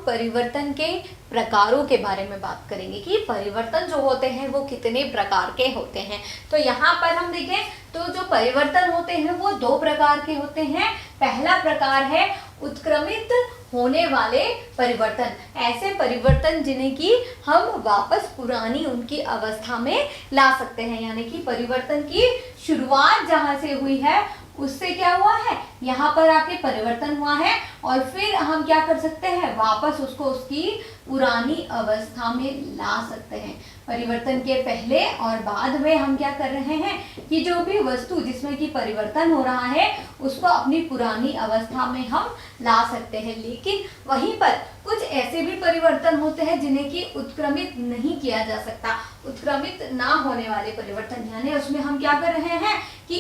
परिवर्तन के प्रकारों के बारे में बात करेंगे कि परिवर्तन जो होते हैं वो कितने प्रकार के होते हैं। तो यहाँ पर हम देखें तो जो परिवर्तन होते हैं वो दो प्रकार के होते हैं। पहला प्रकार है उत्क्रमित होने वाले परिवर्तन, ऐसे परिवर्तन जिन्हें कि हम वापस पुरानी उनकी अवस्था में ला सकते हैं, यानी कि परिवर्तन की शुरुआत जहां से हुई है उससे क्या हुआ है, यहाँ पर आके परिवर्तन हुआ है और फिर हम क्या कर सकते हैं, वापस उसको उसकी पुरानी अवस्था में ला सकते हैं। परिवर्तन के पहले और बाद में हम क्या कर रहे हैं कि जो भी वस्तु जिसमें कि परिवर्तन हो रहा है उसको अपनी पुरानी अवस्था में हम ला सकते हैं। लेकिन वहीं पर कुछ ऐसे भी परिवर्तन होते हैं जिन्हें कि उत्क्रमित नहीं किया जा सकता। उत्क्रमित ना होने वाले परिवर्तन यानी उसमें हम क्या कर रहे हैं कि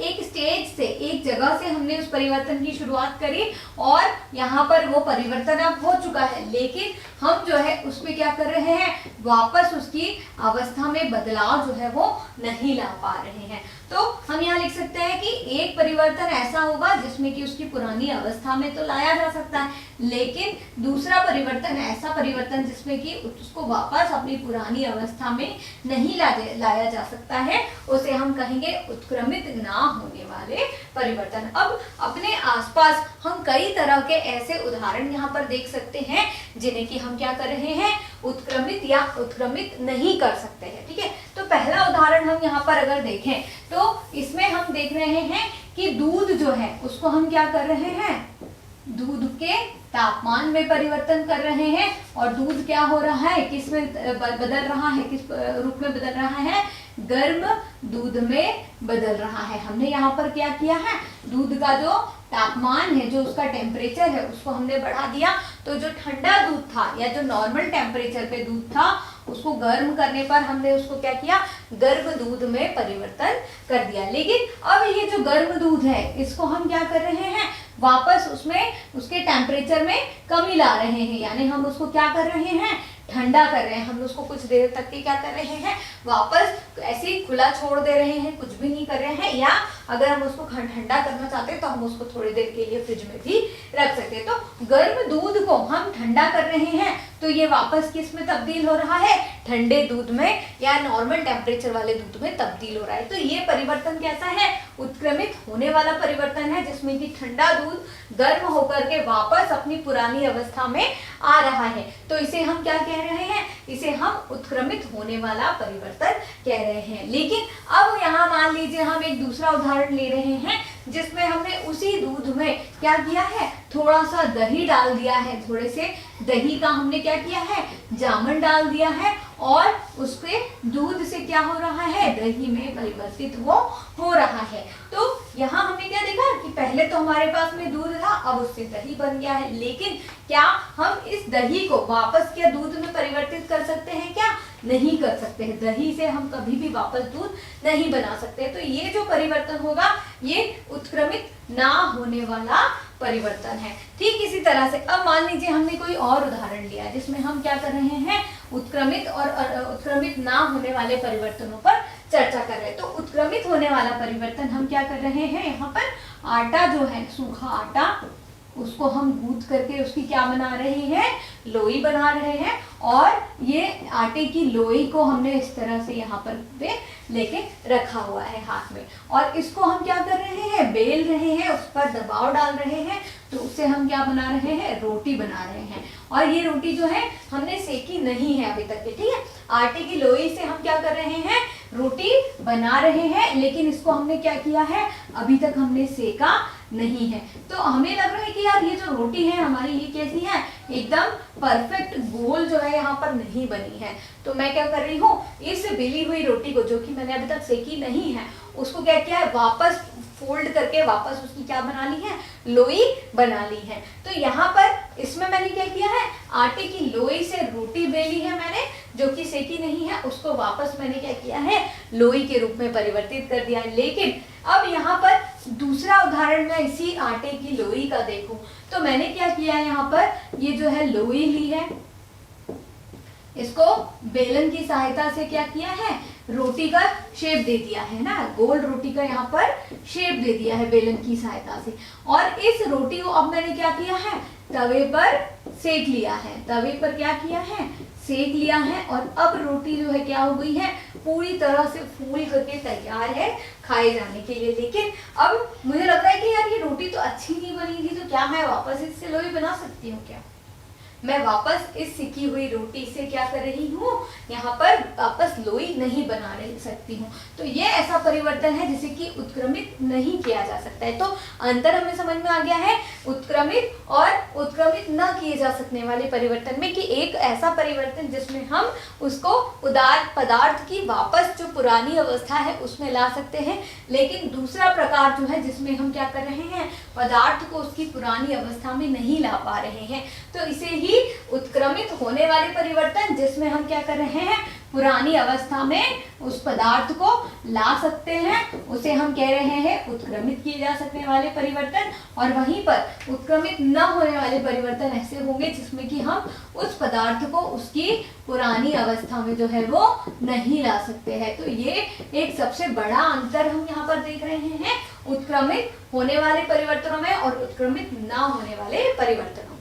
एक स्टेज से, एक जगह से हमने उस परिवर्तन की शुरुआत करी और यहाँ पर वो परिवर्तन अब हो चुका है, लेकिन हम जो है उसमें क्या कर रहे हैं, वापस उसकी अवस्था में बदलाव जो है वो नहीं ला पा रहे हैं। तो हम यहाँ लिख सकते हैं कि एक परिवर्तन ऐसा होगा जिसमें कि उसकी पुरानी अवस्था में तो लाया जा सकता है, लेकिन दूसरा परिवर्तन ऐसा परिवर्तन जिसमें कि उसको वापस अपनी पुरानी अवस्था में नहीं लाया जा सकता है, उसे हम कहेंगे उत्क्रमित ना होने वाले परिवर्तन। अब अपने आसपास हम कई तरह के ऐसे उदाहरण यहाँ पर देख सकते हैं जिन्हें कि हम क्या कर रहे हैं, उत्क्रमित या उत्क्रमित नहीं कर सकते हैं। ठीक है, तो पहला उदाहरण हम यहाँ पर अगर देखें तो इसमें हम देख रहे हैं कि दूध जो है उसको हम क्या कर रहे हैं, दूध के तापमान में परिवर्तन कर रहे हैं और दूध क्या हो रहा है, किस में बदल रहा है, किस रूप में बदल रहा है, गर्म दूध में बदल रहा है। हमने यहाँ पर क्या किया है, दूध का जो तापमान है, जो उसका टेम्परेचर है उसको हमने बढ़ा दिया, तो जो ठंडा दूध था या जो नॉर्मल टेम्परेचर पे दूध था उसको गर्म करने पर हमने उसको क्या किया, गर्म दूध में परिवर्तन कर दिया। लेकिन अब ये जो गर्म दूध है इसको हम क्या कर रहे हैं, वापस उसमें उसके टेम्परेचर में कमी ला रहे हैं, यानी हम उसको क्या कर रहे हैं, ठंडा कर रहे हैं। हम उसको कुछ देर तक के क्या कर रहे हैं, वापस ऐसे ही खुला छोड़ दे रहे हैं, कुछ भी नहीं कर रहे हैं, या अगर हम उसको ठंडा करना चाहते हैं तो हम उसको थोड़ी देर के लिए फ्रिज में भी रख सकते हैं। तो गर्म दूध को हम ठंडा कर रहे हैं तो ये वापस किस में तब्दील हो रहा है, ठंडे दूध में या नॉर्मल टेम्परेचर वाले दूध में तब्दील हो रहा है। तो ये परिवर्तन कैसा है, उत्क्रमित होने वाला परिवर्तन है, जिसमें कि ठंडा दूध गर्म होकर के वापस अपनी पुरानी अवस्था में आ रहा है। तो इसे हम क्या कह रहे हैं, इसे हम उत्क्रमित होने वाला परिवर्तन कह रहे हैं। लेकिन अब यहाँ मान लीजिए हम एक दूसरा उदाहरण ले रहे हैं जिसमें हमने उसी दूध में क्या किया है, थोड़ा सा दही डाल दिया है, थोड़े से दही का हमने क्या किया है, जामन डाल दिया है और उसके दूध से क्या हो रहा है, दही में परिवर्तित वो हो रहा है। तो यहाँ हमने क्या देखा कि पहले तो हमारे पास में दूध था, अब उससे दही बन गया है, लेकिन क्या हम इस दही को वापस क्या दूध में परिवर्तित कर सकते हैं, क्या नहीं कर सकते हैं। दही से हम कभी भी वापस दूध नहीं बना सकते। तो ये जो परिवर्तन होगा ये उत्क्रमित ना होने वाला परिवर्तन है। ठीक इसी तरह से अब मान लीजिए हमने कोई और उदाहरण लिया जिसमें हम क्या कर रहे हैं, उत्क्रमित और उत्क्रमित ना होने वाले परिवर्तनों पर चर्चा कर रहे हैं। तो उत्क्रमित होने वाला परिवर्तन हम क्या कर रहे हैं, यहाँ पर आटा जो है, सूखा आटा, उसको हम गूंथ करके उसकी क्या बना रहे हैं, लोई बना रहे हैं और ये आटे की लोई को हमने इस तरह से यहाँ पर पे लेके रखा हुआ है हाथ में और इसको हम क्या कर रहे हैं, बेल रहे हैं, उस पर दबाव डाल रहे हैं, तो उससे हम क्या बना रहे हैं, रोटी बना रहे हैं। और ये रोटी जो है हमने सेकी नहीं है अभी तक के, ठीक है, आटे की लोई से हम क्या कर रहे हैं, रोटी बना रहे हैं, लेकिन इसको हमने क्या किया है, अभी तक हमने सेका नहीं है। तो हमें लग रहा है कि यार ये जो रोटी है हमारी ये कैसी है, एकदम परफेक्ट गोल जो है यहाँ पर नहीं बनी है। तो मैं क्या कर रही हूँ, इस बेली हुई रोटी को जो कि मैंने अभी तक सेकी नहीं है उसको क्या किया है, वापस फोल्ड करके वापस उसकी क्या बना ली है, लोई बना ली है। तो यहाँ पर इसमें मैंने क्या किया है, आटे की लोई से रोटी बेली है मैंने, जो कि सेकी नहीं है, उसको वापस मैंने क्या किया है, लोई के रूप में परिवर्तित कर दिया है। लेकिन अब यहाँ पर दूसरा उदाहरण मैं इसी आटे की लोई का देखूं तो मैंने क्या किया है, यहाँ पर ये जो है लोई ली है, इसको बेलन की सहायता से क्या किया है, रोटी का शेप दे दिया है ना, गोल रोटी का यहाँ पर शेप दे दिया है बेलन की सहायता से। और इस रोटी को अब मैंने क्या किया है, तवे पर सेक लिया है, तवे पर क्या किया है, सेक लिया है। और अब रोटी जो है क्या हो गई है, पूरी तरह से फूल करके तैयार है खाए जाने के लिए। लेकिन अब मुझे लग रहा है कि यार ये रोटी तो अच्छी नहीं बनी थी, तो क्या मैं वापस इससे लोई बना सकती हूँ क्या? मैं वापस इस सिकी हुई रोटी से क्या कर रही हूँ, यहाँ पर वापस लोई नहीं बना रही सकती हूँ। तो ये ऐसा परिवर्तन है जिसे कि उत्क्रमित नहीं किया जा सकता है। तो अंतर हमें समझ में आ गया है उत्क्रमित और उत्क्रमित न किए जा सकने वाले परिवर्तन में, कि एक ऐसा परिवर्तन जिसमें हम उसको उदार पदार्थ की वापस जो पुरानी अवस्था है उसमें ला सकते हैं, लेकिन दूसरा प्रकार जो है जिसमें हम क्या कर रहे हैं, पदार्थ को उसकी पुरानी अवस्था में नहीं ला पा रहे हैं। तो इसे ही उत्क्रमित होने वाले परिवर्तन, जिसमें हम क्या कर रहे हैं, पुरानी अवस्था में उस पदार्थ को ला सकते हैं, उसे हम कह रहे हैं उत्क्रमित किए जा सकने वाले परिवर्तन। और वहीं पर उत्क्रमित न होने वाले परिवर्तन ऐसे होंगे जिसमें कि हम उस पदार्थ को उसकी पुरानी अवस्था में जो है वो नहीं ला सकते हैं। तो ये एक सबसे बड़ा अंतर हम यहाँ पर देख रहे हैं उत्क्रमित होने वाले परिवर्तनों में और उत्क्रमित न होने वाले परिवर्तनों में।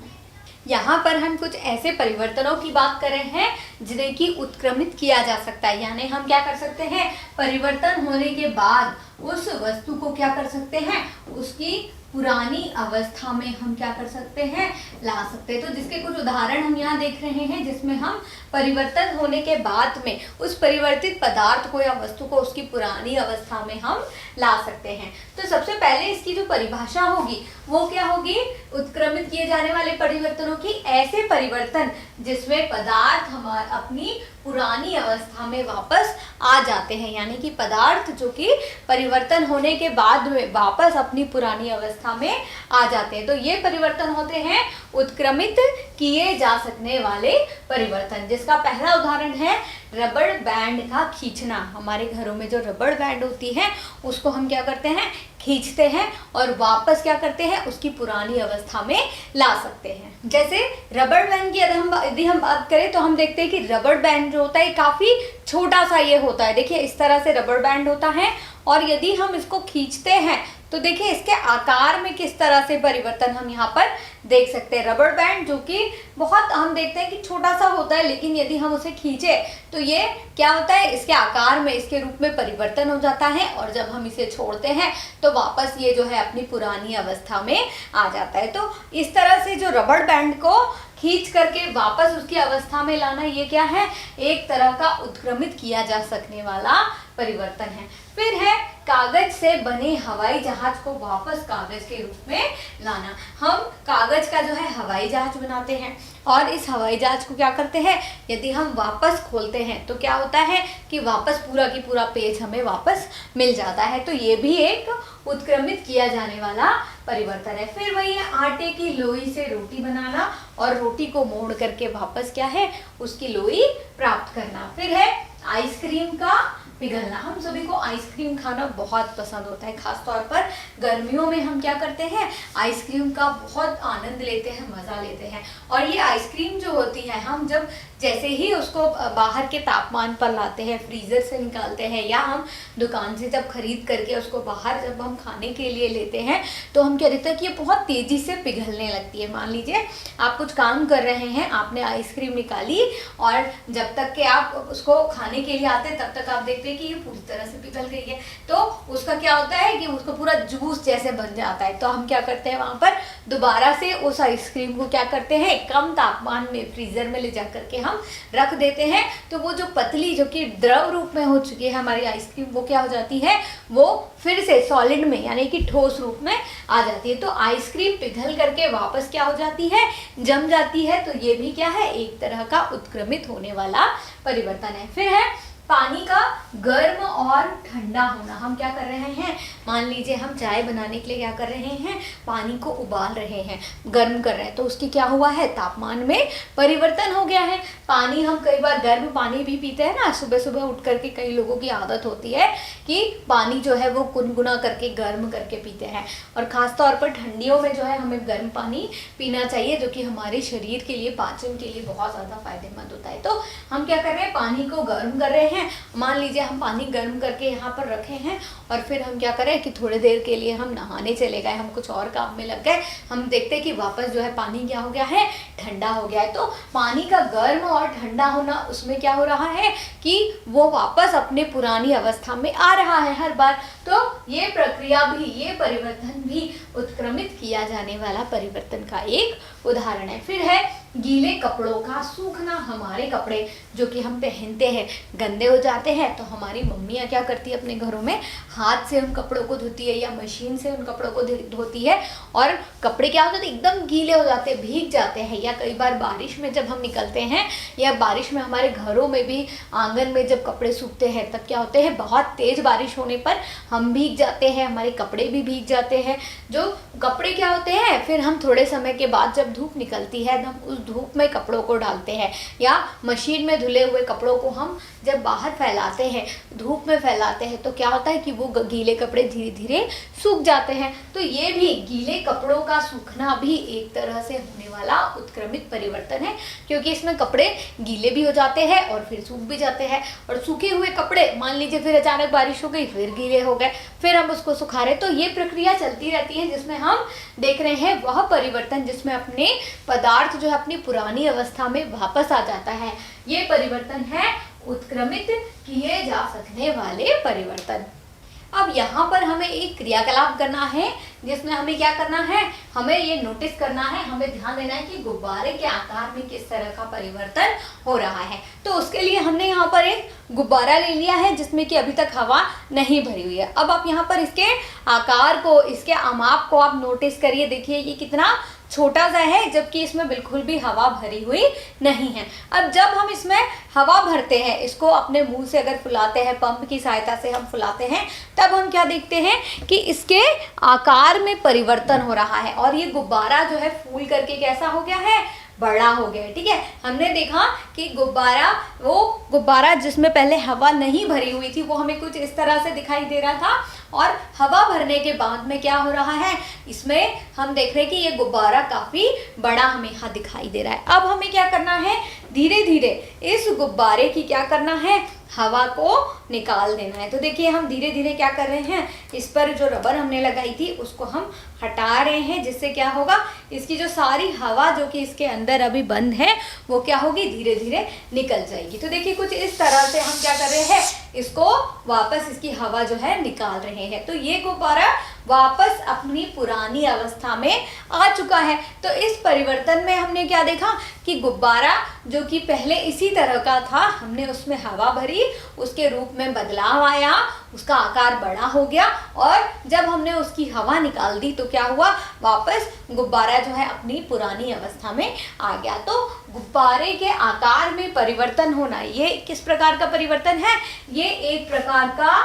यहाँ पर हम कुछ ऐसे परिवर्तनों की बात कर रहे हैं जिन्हें कि उत्क्रमित किया जा सकता है, यानी हम क्या कर सकते हैं, परिवर्तन होने के बाद उस वस्तु को क्या कर सकते हैं, उसकी पुरानी अवस्था में हम क्या कर सकते हैं, ला सकते हैं। तो जिसके कुछ उदाहरण हम यहाँ देख रहे हैं जिसमें हम परिवर्तन होने के बाद में उस परिवर्तित पदार्थ को या वस्तु को उसकी पुरानी अवस्था में हम ला सकते हैं। तो सबसे पहले इसकी जो परिभाषा होगी वो क्या होगी, उत्क्रमित किए जाने वाले परिवर्तनों की ऐसे परिवर्तन जिसमें पदार्थ हमारे अपनी पुरानी अवस्था में वापस आ जाते हैं, यानी कि पदार्थ जो कि परिवर्तन होने के बाद में वापस अपनी पुरानी अवस्था में आ जाते हैं। तो ये परिवर्तन होते हैं उत्क्रमित किए जा सकने वाले परिवर्तन, जिसका पहला उदाहरण है रबड़ बैंड का खींचना। हमारे घरों में जो रबड़ बैंड होती है उसको हम क्या करते हैं, खींचते हैं और वापस क्या करते हैं, उसकी पुरानी अवस्था में ला सकते हैं। जैसे रबड़ बैंड की यदि हम बात करें तो हम देखते हैं कि रबड़ बैंड जो होता है काफ़ी छोटा सा ये होता है। देखिए इस तरह से रबड़ बैंड होता है और यदि हम इसको खींचते हैं तो देखिए इसके आकार में किस तरह से परिवर्तन हम यहाँ पर देख सकते हैं। रबड़ बैंड जो कि बहुत हम देखते हैं कि छोटा सा होता है, लेकिन यदि हम उसे खींचे तो ये क्या होता है, इसके आकार में, इसके रूप में परिवर्तन हो जाता है और जब हम इसे छोड़ते हैं तो वापस ये जो है अपनी पुरानी अवस्था में आ जाता है। तो इस तरह से जो रबड़ बैंड को खींच करके वापस उसकी अवस्था में लाना, ये क्या है, एक तरह का उत्क्रमित किया जा सकने वाला परिवर्तन है। फिर है कागज से बने हवाई जहाज को वापस कागज के रूप में लाना। हम कागज का जो है हवाई जहाज बनाते हैं और इस हवाई जहाज को क्या करते हैं, यदि हम वापस खोलते हैं तो क्या होता है कि वापस पूरा की पूरा पेज हमें वापस मिल जाता है। तो ये भी एक उत्क्रमित किया जाने वाला परिवर्तन है। फिर वही है आटे की लोई से रोटी बनाना और रोटी को मोड़ करके वापस क्या है, उसकी लोई प्राप्त करना। फिर है आइसक्रीम का पिघलना। हम सभी को आइसक्रीम खाना बहुत पसंद होता है, खास तौर पर गर्मियों में हम क्या करते हैं, आइसक्रीम का बहुत आनंद लेते हैं, मज़ा लेते हैं। और ये आइसक्रीम जो होती है, हम जब जैसे ही उसको बाहर के तापमान पर लाते हैं, फ्रीज़र से निकालते हैं या हम दुकान से जब खरीद करके उसको बाहर जब हम खाने के लिए लेते हैं तो हम क्या देखते हैं कि ये बहुत तेज़ी से पिघलने लगती है। मान लीजिए आप कुछ काम कर रहे हैं, आपने आइसक्रीम निकाली और जब तक कि आप उसको खाने के लिए आते हैं तब तक आप देखते हैं कि ये पूरी तरह से पिघल गई है। तो उसका क्या होता है कि उसको पूरा जूस जैसे बन जाता है। तो हम क्या करते हैं, वहाँ पर दोबारा से उस आइसक्रीम को क्या करते हैं, कम तापमान में फ्रीज़र में ले जा करके हम रख देते हैं। तो वो जो पतली, जो कि द्रव रूप में हो चुकी है हमारी आइसक्रीम, वो क्या हो जाती है, वो फिर से सॉलिड में यानी कि ठोस रूप में आ जाती है। तो आइसक्रीम पिघल करके वापस क्या हो जाती है, जम जाती है। तो ये भी क्या है, एक तरह का उत्क्रमित होने वाला परिवर्तन है। फिर है पानी का गर्म और ठंडा होना। हम क्या कर रहे हैं, मान लीजिए हम चाय बनाने के लिए क्या कर रहे हैं, पानी को उबाल रहे हैं, गर्म कर रहे हैं, तो उसकी क्या हुआ है, तापमान में परिवर्तन हो गया है। पानी हम कई बार गर्म पानी भी पीते हैं ना, सुबह सुबह उठ करके कई लोगों की आदत होती है कि पानी जो है वो गुनगुना करके गर्म करके पीते हैं। और ख़ास तौर पर ठंडियों में जो है हमें गर्म पानी पीना चाहिए, जो कि हमारे शरीर के लिए, पाचन के लिए बहुत ज़्यादा फायदेमंद होता है। तो हम क्या कर रहे हैं, पानी को गर्म कर रहे हैं हैं, मान लीजिए हम पानी गर्म करके यहाँ पर रखे हैं और फिर हम क्या करें कि थोड़ी देर के लिए हम नहाने चले गए, हम कुछ और काम में लग गए, हम देखते हैं कि वापस जो है पानी क्या हो गया है, ठंडा हो गया है। तो पानी का गर्म और ठंडा होना, उसमें क्या हो रहा है कि वो वापस अपने पुरानी अवस्था में आ रहा है हर बार। तो ये प्रक्रिया भी, ये परिवर्तन भी उत्क्रमित किया जाने वाला परिवर्तन का एक उदाहरण है। फिर है गीले कपड़ों का सूखना। हमारे कपड़े जो कि हम पहनते हैं गंदे हो जाते हैं तो हमारी मम्मियाँ क्या करती है, अपने घरों में हाथ से उन कपड़ों को धोती है या मशीन से उन कपड़ों को धोती है, और कपड़े क्या होते हैं, एकदम गीले हो जाते हैं, भीग जाते हैं। या कई बार बारिश में जब हम निकलते हैं, या बारिश में हमारे घरों में भी आंगन में जब कपड़े सूखते हैं तब क्या होते हैं, बहुत तेज बारिश होने पर हम भीग जाते हैं, हमारे कपड़े भी भीग जाते हैं। जो कपड़े क्या होते हैं, फिर हम थोड़े समय के बाद जब धूप निकलती है हम उस धूप में कपड़ों को डालते हैं, या मशीन में धुले हुए कपड़ों को हम जब बाहर फैलाते हैं, धूप में फैलाते हैं, तो क्या होता है कि वो गीले कपड़े धीरे धीरे सूख जाते हैं। तो ये भी गीले कपड़ों का सूखना भी एक तरह से होने वाला उत्क्रमित परिवर्तन है, क्योंकि इसमें कपड़े गीले भी हो जाते हैं और फिर सूख भी जाते हैं। और सूखे हुए कपड़े, मान लीजिए फिर अचानक बारिश हो गई, फिर गीले हो गए, फिर हम उसको सुखा रहे। तो ये प्रक्रिया चलती रहती है, जिसमें हम देख रहे हैं वह परिवर्तन जिसमें अपने पदार्थ जो है अपनी पुरानी अवस्था में वापस आ जाता है। ये परिवर्तन है उत्क्रमित किए जा सकने वाले परिवर्तन। अब यहाँ पर हमें एक क्रियाकलाप करना है, जिसमें हमें क्या करना है, हमें ये नोटिस करना है, हमें ध्यान देना है कि गुब्बारे के आकार में किस तरह का परिवर्तन हो रहा है। तो उसके लिए हमने यहाँ पर एक गुब्बारा ले लिया है जिसमें कि अभी तक हवा नहीं भरी हुई है। अब आप यहाँ पर इसके आकार को, इसके आमाप को आप नोटिस करिए, देखिए ये कितना छोटा सा है, जबकि इसमें बिल्कुल भी हवा भरी हुई नहीं है। अब जब हम इसमें हवा भरते हैं, इसको अपने मुंह से अगर फुलाते हैं, पंप की सहायता से हम फुलाते हैं, तब हम क्या देखते हैं कि इसके आकार में परिवर्तन हो रहा है और ये गुब्बारा जो है फूल करके कैसा हो गया है, बड़ा हो गया है। ठीक है, हमने देखा कि गुब्बारा, वो गुब्बारा जिसमें पहले हवा नहीं भरी हुई थी, वो हमें कुछ इस तरह से दिखाई दे रहा था, और हवा भरने के बाद में क्या हो रहा है, इसमें हम देख रहे हैं कि ये गुब्बारा काफी बड़ा हमें यहाँ दिखाई दे रहा है। अब हमें क्या करना है, धीरे धीरे इस गुब्बारे की क्या करना है, हवा को निकाल देना है। तो देखिए हम धीरे धीरे क्या कर रहे हैं, इस पर जो रबर हमने लगाई थी उसको हम हटा रहे हैं, जिससे क्या होगा, इसकी जो सारी हवा जो कि इसके अंदर अभी बंद है वो क्या होगी, धीरे धीरे निकल जाएगी। तो देखिए कुछ इस तरह से हम क्या कर रहे हैं, इसको वापस इसकी हवा जो है निकाल रहे हैं। तो ये गुब्बारा वापस अपनी पुरानी अवस्था में आ चुका है। तो इस परिवर्तन में हमने क्या देखा कि गुब्बारा जो कि पहले इसी तरह का था, हमने उसमें हवा भरी, उसके रूप में बदलाव आया, उसका आकार बड़ा हो गया, और जब हमने उसकी हवा निकाल दी तो क्या हुआ, वापस गुब्बारा जो है अपनी पुरानी अवस्था में आ गया। तो गुब्बारे के आकार में परिवर्तन होना, ये किस प्रकार का परिवर्तन है, ये एक प्रकार का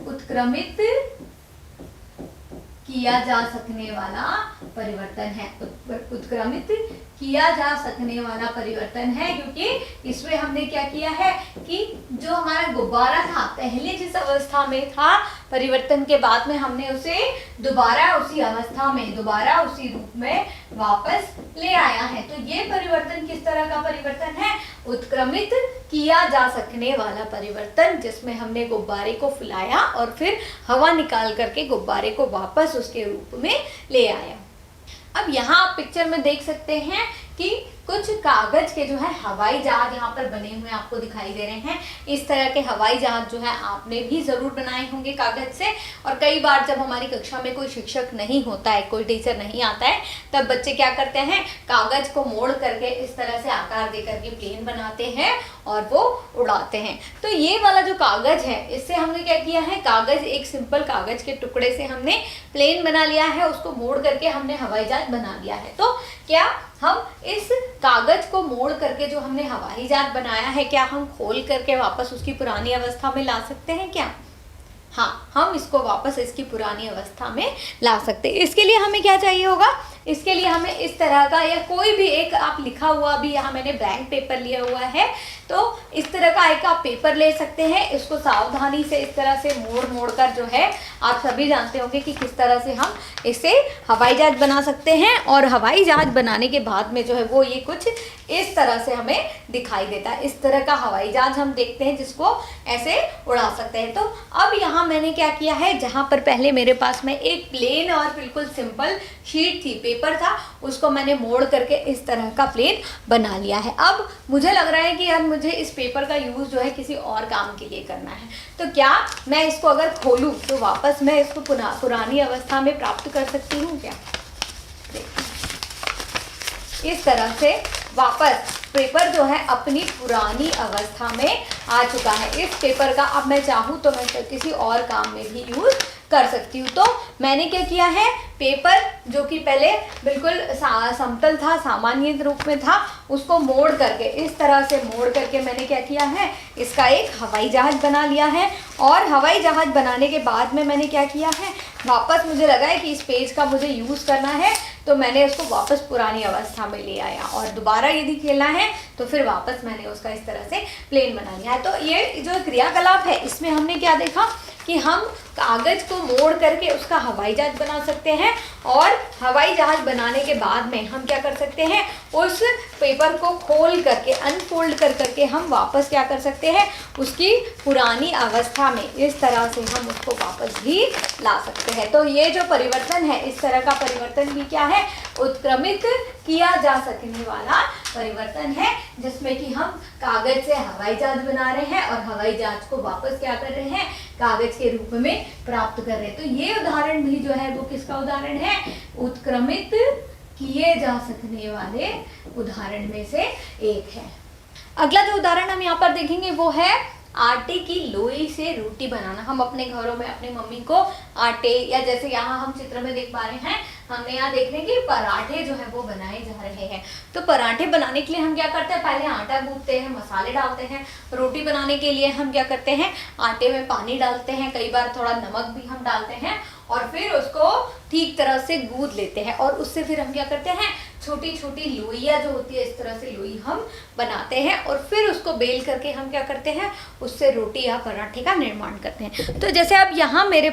उत्क्रमित किया जा सकने वाला परिवर्तन है। उत्क्रमित किया जा सकने वाला परिवर्तन है, क्योंकि इसमें हमने क्या किया है कि जो हमारा गुब्बारा था पहले जिस अवस्था में था, परिवर्तन के बाद में हमने उसे दोबारा उसी अवस्था में, दोबारा उसी रूप में वापस ले आया है। तो ये परिवर्तन किस तरह का परिवर्तन है, उत्क्रमित किया जा सकने वाला परिवर्तन, जिसमें हमने गुब्बारे को फुलाया और फिर हवा निकाल करके गुब्बारे को वापस उसके रूप में ले आया। अब यहाँ आप पिक्चर में देख सकते हैं कि कुछ कागज के जो है हवाई जहाज यहाँ पर बने हुए आपको दिखाई दे रहे हैं। इस तरह के हवाई जहाज जो है आपने भी जरूर बनाए होंगे कागज से, और कई बार जब हमारी कक्षा में कोई शिक्षक नहीं होता है, कोई टीचर नहीं आता है, तब बच्चे क्या करते हैं, कागज को मोड़ करके इस तरह से आकार दे करके प्लेन बनाते हैं और वो उड़ाते हैं। तो ये वाला जो कागज है, इससे हमने क्या किया है, कागज, एक सिंपल कागज के टुकड़े से हमने प्लेन बना लिया है, उसको मोड़ करके हमने हवाई जहाज बना लिया है। तो क्या हम इस कागज को मोड़ करके जो हमने हवाई जहाज बनाया है, क्या हम खोल करके वापस उसकी पुरानी अवस्था में ला सकते हैं क्या? हाँ, हम इसको वापस इसकी पुरानी अवस्था में ला सकते हैं। इसके लिए हमें क्या चाहिए होगा, इसके लिए हमें इस तरह का या कोई भी एक आप लिखा हुआ भी, यहाँ मैंने ब्लैंक पेपर लिया हुआ है, तो इस तरह का एक आप पेपर ले सकते हैं। इसको सावधानी से इस तरह से मोड़ मोड़ कर जो है, आप सभी जानते होंगे कि किस तरह से हम इसे हवाई जहाज बना सकते हैं। और हवाई जहाज बनाने के बाद में जो है वो ये कुछ इस तरह से हमें दिखाई देता है। इस तरह का हवाई जहाज हम देखते हैं जिसको ऐसे उड़ा सकते हैं। तो अब यहाँ मैंने क्या किया है, जहाँ पर पहले मेरे पास में एक प्लेन और बिल्कुल सिंपल शीट थी, पेपर था, उसको मैंने मोड़ करके इस तरह का प्लेन बना लिया है। अब मुझे लग रहा है कि यार मुझे इस पेपर का यूज़ जो है किसी और काम के लिए करना है, तो क्या मैं इसको अगर खोलूँ तो वापस मैं इसको पुरानी अवस्था में प्राप्त कर सकती हूँ क्या? इस तरह से वापस पेपर जो है अपनी पुरानी अवस्था में आ चुका है। इस पेपर का अब मैं चाहूँ तो मैं किसी और काम में भी यूज़ कर सकती हूँ। तो मैंने क्या किया है, पेपर जो कि पहले बिल्कुल समतल था, सामान्य रूप में था, उसको मोड़ करके इस तरह से मोड़ करके मैंने क्या किया है, इसका एक हवाई जहाज बना लिया है। और हवाई जहाज बनाने के बाद में मैंने क्या किया है, वापस मुझे लगा है कि इस पेज का मुझे यूज़ करना है, तो मैंने उसको वापस पुरानी अवस्था में ले आया। और दोबारा यदि खेलना है तो फिर वापस मैंने उसका इस तरह से प्लेन बना लिया है। तो ये जो क्रियाकलाप है, इसमें हमने क्या देखा कि हम कागज़ को मोड़ करके उसका हवाई जहाज बना सकते हैं। और हवाई जहाज बनाने के बाद में हम क्या कर सकते हैं, उस पेपर को खोल करके अनफोल्ड कर करके हम वापस क्या कर सकते हैं, उसकी पुरानी अवस्था में इस तरह से हम उसको वापस भी ला सकते हैं। तो ये जो परिवर्तन है, इस तरह का परिवर्तन भी क्या है, उत्क्रमित किया जा सकने वाला परिवर्तन है, जिसमें कि हम कागज से हवाई जहाज बना रहे हैं और हवाई जहाज को वापस क्या कर रहे हैं, कागज के रूप में प्राप्त कर रहे हैं। तो ये उदाहरण भी जो है वो किसका उदाहरण है, उत्क्रमित किए जा सकने वाले उदाहरण में से एक है। अगला जो उदाहरण हम यहाँ पर देखेंगे वो है आटे की लोई से रोटी बनाना। हम अपने घरों में अपनी मम्मी को आटे, या जैसे यहाँ हम चित्र में देख पा रहे हैं, हमने यहाँ देख रहे हैं कि पराठे जो है वो बनाए जा रहे हैं। तो पराठे बनाने के लिए हम क्या करते हैं, पहले आटा गूंथते हैं, मसाले डालते हैं। रोटी बनाने के लिए हम क्या करते हैं, आटे में पानी डालते हैं, कई बार थोड़ा नमक भी हम डालते हैं, और फिर उसको ठीक तरह से गूंथ लेते हैं। और उससे फिर हम क्या करते हैं, छोटी छोटी लोइयाँ जो होती है, इस तरह से लोई हम बनाते हैं, और फिर उसको बेल करके हम क्या करते हैं, उससे रोटी या पराठे का निर्माण करते हैं। तो जैसे अब यहाँ मेरे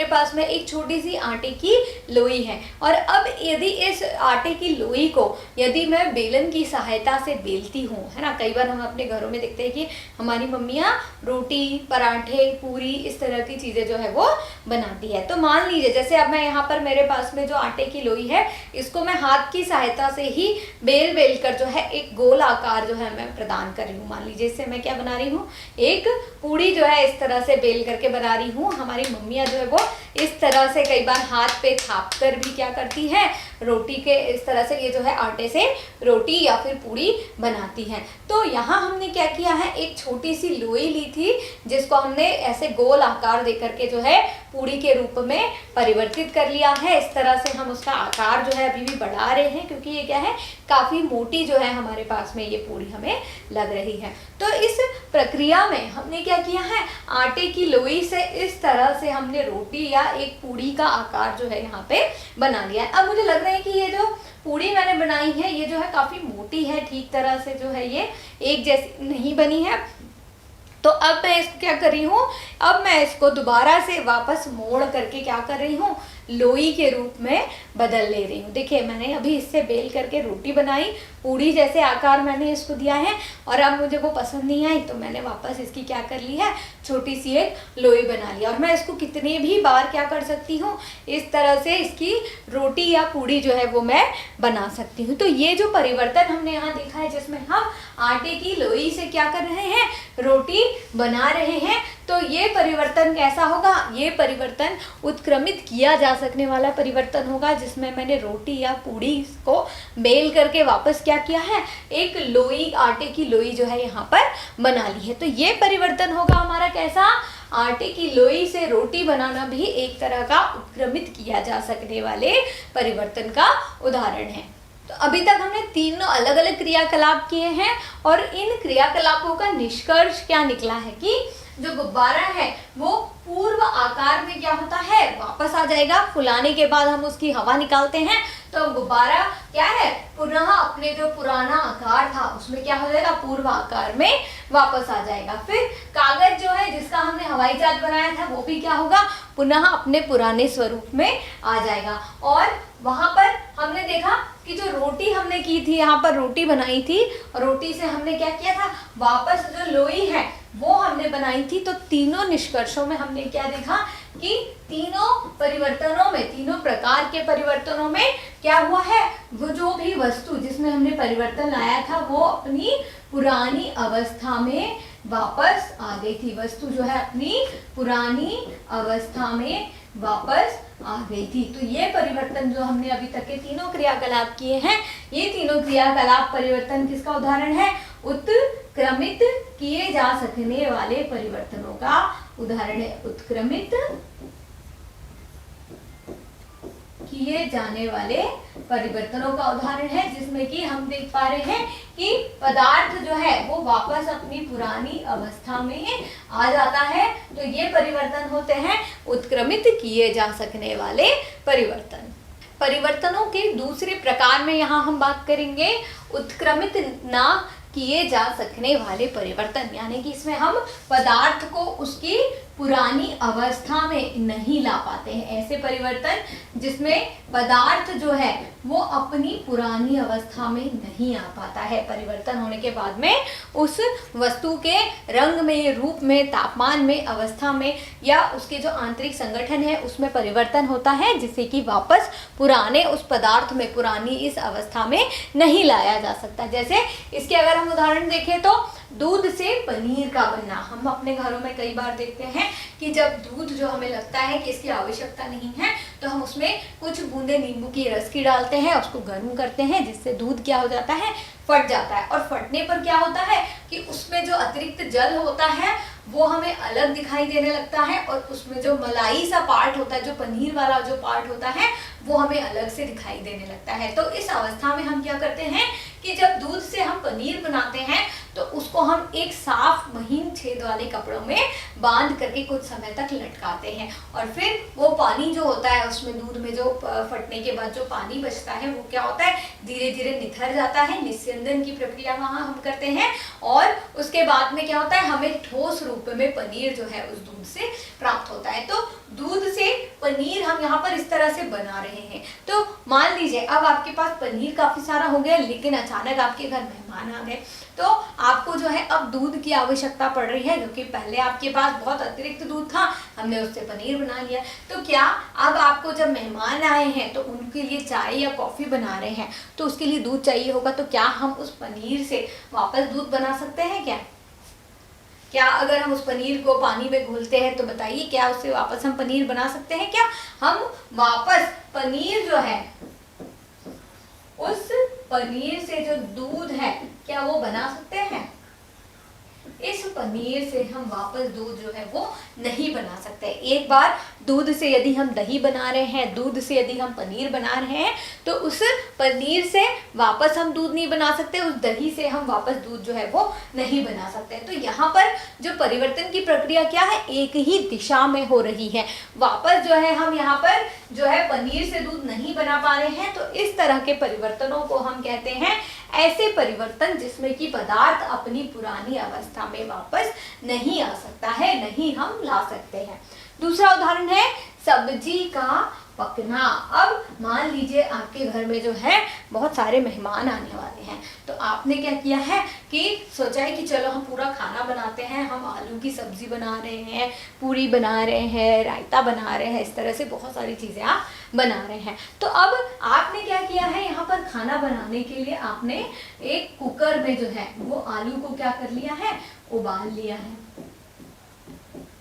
पास में एक छोटी सी आटे की लोई है, और अब यदि इस आटे की लोई को यदि मैं बेलन की सहायता से बेलती हूँ, है ना, कई बार हम अपने घरों में देखते हैं कि हमारी मम्मियाँ रोटी, पराठे, पूरी, इस तरह की चीज़ें जो है वो बनाती है। तो मान लीजिए जैसे अब मैं यहाँ पर मेरे पास में जो आटे की लोई है, इसको मैं हाथ की सहायता से ही बेल कर जो है एक गोल आकार जो है मैं प्रदान कर रही हूँ। मान लीजिए इससे मैं क्या बना रही हूँ, एक पूड़ी जो है इस तरह से बेल करके बना रही हूँ। हमारी मम्मियाँ जो है वो इस तरह से कई बार हाथ पे थाप कर भी क्या करती है, रोटी के इस तरह से ये जो है आटे से रोटी या फिर पूड़ी बनाती हैं। तो यहाँ हमने क्या किया है, एक छोटी सी लोई ली थी, जिसको हमने ऐसे गोल आकार दे करके जो है पूड़ी के रूप में परिवर्तित कर लिया है। इस तरह से हम उसका आकार जो है अभी भी बढ़ा रहे हैं, क्योंकि ये क्या है, काफ़ी मोटी जो है हमारे पास में ये पूड़ी हमें लग रही है। तो इस प्रक्रिया में हमने क्या किया है, आटे की लोई से इस तरह से हमने रोटी या एक पूड़ी का आकार जो है यहाँ पे बना लिया है। अब मुझे लग रहा है कि ये जो पूड़ी मैंने बनाई है, ये जो है काफ़ी मोटी है, ठीक तरह से जो है ये एक जैसी नहीं बनी है। तो अब मैं इसको क्या कर रही हूँ, अब मैं इसको दोबारा से वापस मोड़ करके क्या कर रही हूँ, लोई के रूप में बदल ले रही हूँ। देखिए मैंने अभी इससे बेल करके रोटी बनाई, पूड़ी जैसे आकार मैंने इसको दिया है, और अब मुझे वो पसंद नहीं आई तो मैंने वापस इसकी क्या कर ली है, छोटी सी एक लोई बना लिया। और मैं इसको कितने भी बार क्या कर सकती हूँ, इस तरह से इसकी रोटी या पूड़ी जो है वो मैं बना सकती हूँ। तो ये जो परिवर्तन हमने यहाँ देखा है, जिसमें हम आटे की लोई से क्या कर रहे हैं, रोटी बना रहे हैं, तो ये परिवर्तन कैसा होगा, ये परिवर्तन उत्क्रमित किया जा सकने वाला परिवर्तन होगा, जिसमें मैंने रोटी या पूड़ी को बेल करके वापस क्या किया है, एक लोई, आटे की लोई जो है यहाँ पर बना ली है। तो ये परिवर्तन होगा हमारा कैसा, आटे की लोई से रोटी बनाना भी एक तरह का उत्क्रमित किया जा सकने वाले परिवर्तन का उदाहरण है। तो अभी तक हमने तीनों अलग अलग क्रियाकलाप किए हैं, और इन क्रियाकलापों का निष्कर्ष क्या निकला है कि जो गुब्बारा है वो पूर्व आकार में क्या होता है, वापस आ जाएगा। फुलाने के बाद हम उसकी हवा निकालते हैं तो गुब्बारा क्या है, पुनः अपने जो पुराना आकार था उसमें क्या हो जाएगा, पूर्व आकार में वापस आ जाएगा। फिर कागज जो है जिसका हमने हवाई जहाज बनाया था वो भी क्या होगा, पुनः अपने पुराने स्वरूप में आ जाएगा। और वहां पर हमने देखा कि जो रोटी हमने की थी, यहाँ पर रोटी बनाई थी, रोटी से हमने क्या किया था, वापस जो लोई है वो हमने बनाई थी। तो तीनों निष्कर्षों में हमने क्या देखा कि तीनों परिवर्तनों में, तीनों प्रकार के परिवर्तनों में क्या हुआ है, वो जो भी वस्तु जिसमें हमने परिवर्तन लाया था वो अपनी पुरानी अवस्था में वापस आ गई थी। वस्तु जो है अपनी पुरानी अवस्था में वापस आ गई थी। तो ये परिवर्तन जो हमने अभी तक के तीनों क्रियाकलाप किए हैं, ये तीनों क्रियाकलाप परिवर्तन किसका उदाहरण है, उत्क्रमित किए जा सकने वाले परिवर्तनों का उदाहरण है। उत्क्रमित किए जाने वाले परिवर्तनों का उदाहरण है, जिसमें कि हम देख पा रहे हैं कि पदार्थ जो है वो वापस अपनी पुरानी अवस्था में आ जाता है। तो ये परिवर्तन होते हैं उत्क्रमित किए जा सकने वाले परिवर्तन। परिवर्तनों के दूसरे प्रकार में यहाँ हम बात करेंगे उत्क्रमित ना किए जा सकने वाले परिवर्तन, यानी कि इसमें हम पदार्थ को उसकी पुरानी अवस्था में नहीं ला पाते हैं। ऐसे परिवर्तन जिसमें पदार्थ जो है वो अपनी पुरानी अवस्था में नहीं आ पाता है। परिवर्तन होने के बाद में उस वस्तु के रंग में, रूप में, तापमान में, अवस्था में या उसके जो आंतरिक संगठन है उसमें परिवर्तन होता है, जिससे कि वापस पुराने उस पदार्थ में, पुरानी इस अवस्था में नहीं लाया जा सकता। जैसे इसके अगर हम उदाहरण देखें तो दूध से पनीर का बनना। हम अपने घरों में कई बार देखते हैं कि जब दूध जो हमें लगता है कि इसकी आवश्यकता नहीं है तो हम उसमें कुछ बूंदे नींबू की रस की डालते हैं, उसको गर्म करते हैं, जिससे दूध क्या हो जाता है, फट जाता है। और फटने पर क्या होता है कि उसमें जो अतिरिक्त जल होता है वो हमें अलग दिखाई देने लगता है, और उसमें जो मलाई सा पार्ट होता है, जो पनीर वाला जो पार्ट होता है वो हमें अलग से दिखाई देने लगता है। तो इस अवस्था में हम क्या करते हैं कि जब दूध से हम पनीर बनाते हैं तो उसको हम एक साफ महीन छेद वाले कपड़ों में बांध करके कुछ समय तक लटकाते हैं, और फिर वो पानी जो होता है उसमें, दूध में जो फटने के बाद जो पानी बचता है वो क्या होता है, धीरे धीरे निथर जाता है। निस्यंदन की प्रक्रिया वहाँ हम करते हैं, और उसके बाद में क्या होता है, हमें ठोस रूप में पनीर जो है उस दूध से प्राप्त होता है। तो दूध से पनीर हम यहाँ पर इस तरह से बना रहे हैं। तो मान लीजिए अब आपके पास पनीर काफी सारा हो गया, लेकिन अचानक आपके घर मेहमान आ गए, तो आपको जो है अब दूध की आवश्यकता पड़ रही है, जो कि पहले आपके पास बहुत अतिरिक्त दूध था, हमने उससे पनीर बना लिया। तो क्या अब आपको जब मेहमान आए हैं तो उनके लिए चाय या कॉफी बना रहे हैं तो उसके लिए दूध चाहिए होगा, तो क्या हम उस पनीर से वापस दूध बना सकते हैं? क्या अगर हम उस पनीर को पानी में घोलते हैं तो बताइए, क्या उससे वापस हम पनीर बना सकते हैं? क्या हम वापस पनीर जो है, उस पनीर से जो दूध है, क्या वो बना सकते हैं? इस पनीर से हम वापस दूध जो है वो नहीं बना सकते। एक बार दूध से यदि हम दही बना रहे हैं, दूध से यदि हम पनीर बना रहे हैं, तो उस पनीर से वापस हम दूध नहीं बना सकते, उस दही से हम वापस दूध जो है वो नहीं बना सकते। तो यहाँ पर जो परिवर्तन की प्रक्रिया क्या है, एक ही दिशा में हो रही है। वापस जो है हम यहाँ पर जो है पनीर से दूध नहीं बना पा रहे हैं, तो इस तरह के परिवर्तनों को हम कहते हैं ऐसे परिवर्तन जिसमें कि पदार्थ अपनी पुरानी अवस्था में वापस नहीं आ सकता है, नहीं हम ला सकते हैं। दूसरा उदाहरण है सब्जी का पकना। अब मान लीजिए आपके घर में जो है बहुत सारे मेहमान आने वाले हैं, तो आपने क्या किया है कि सोचा है कि चलो हम पूरा खाना बनाते हैं, हम आलू की सब्जी बना रहे हैं, पूरी बना रहे हैं, रायता बना रहे हैं, इस तरह से बहुत सारी चीज़ें आप बना रहे हैं। तो अब आपने क्या किया है, यहाँ पर खाना बनाने के लिए आपने एक कुकर में जो है वो आलू को क्या कर लिया है, उबाल लिया है।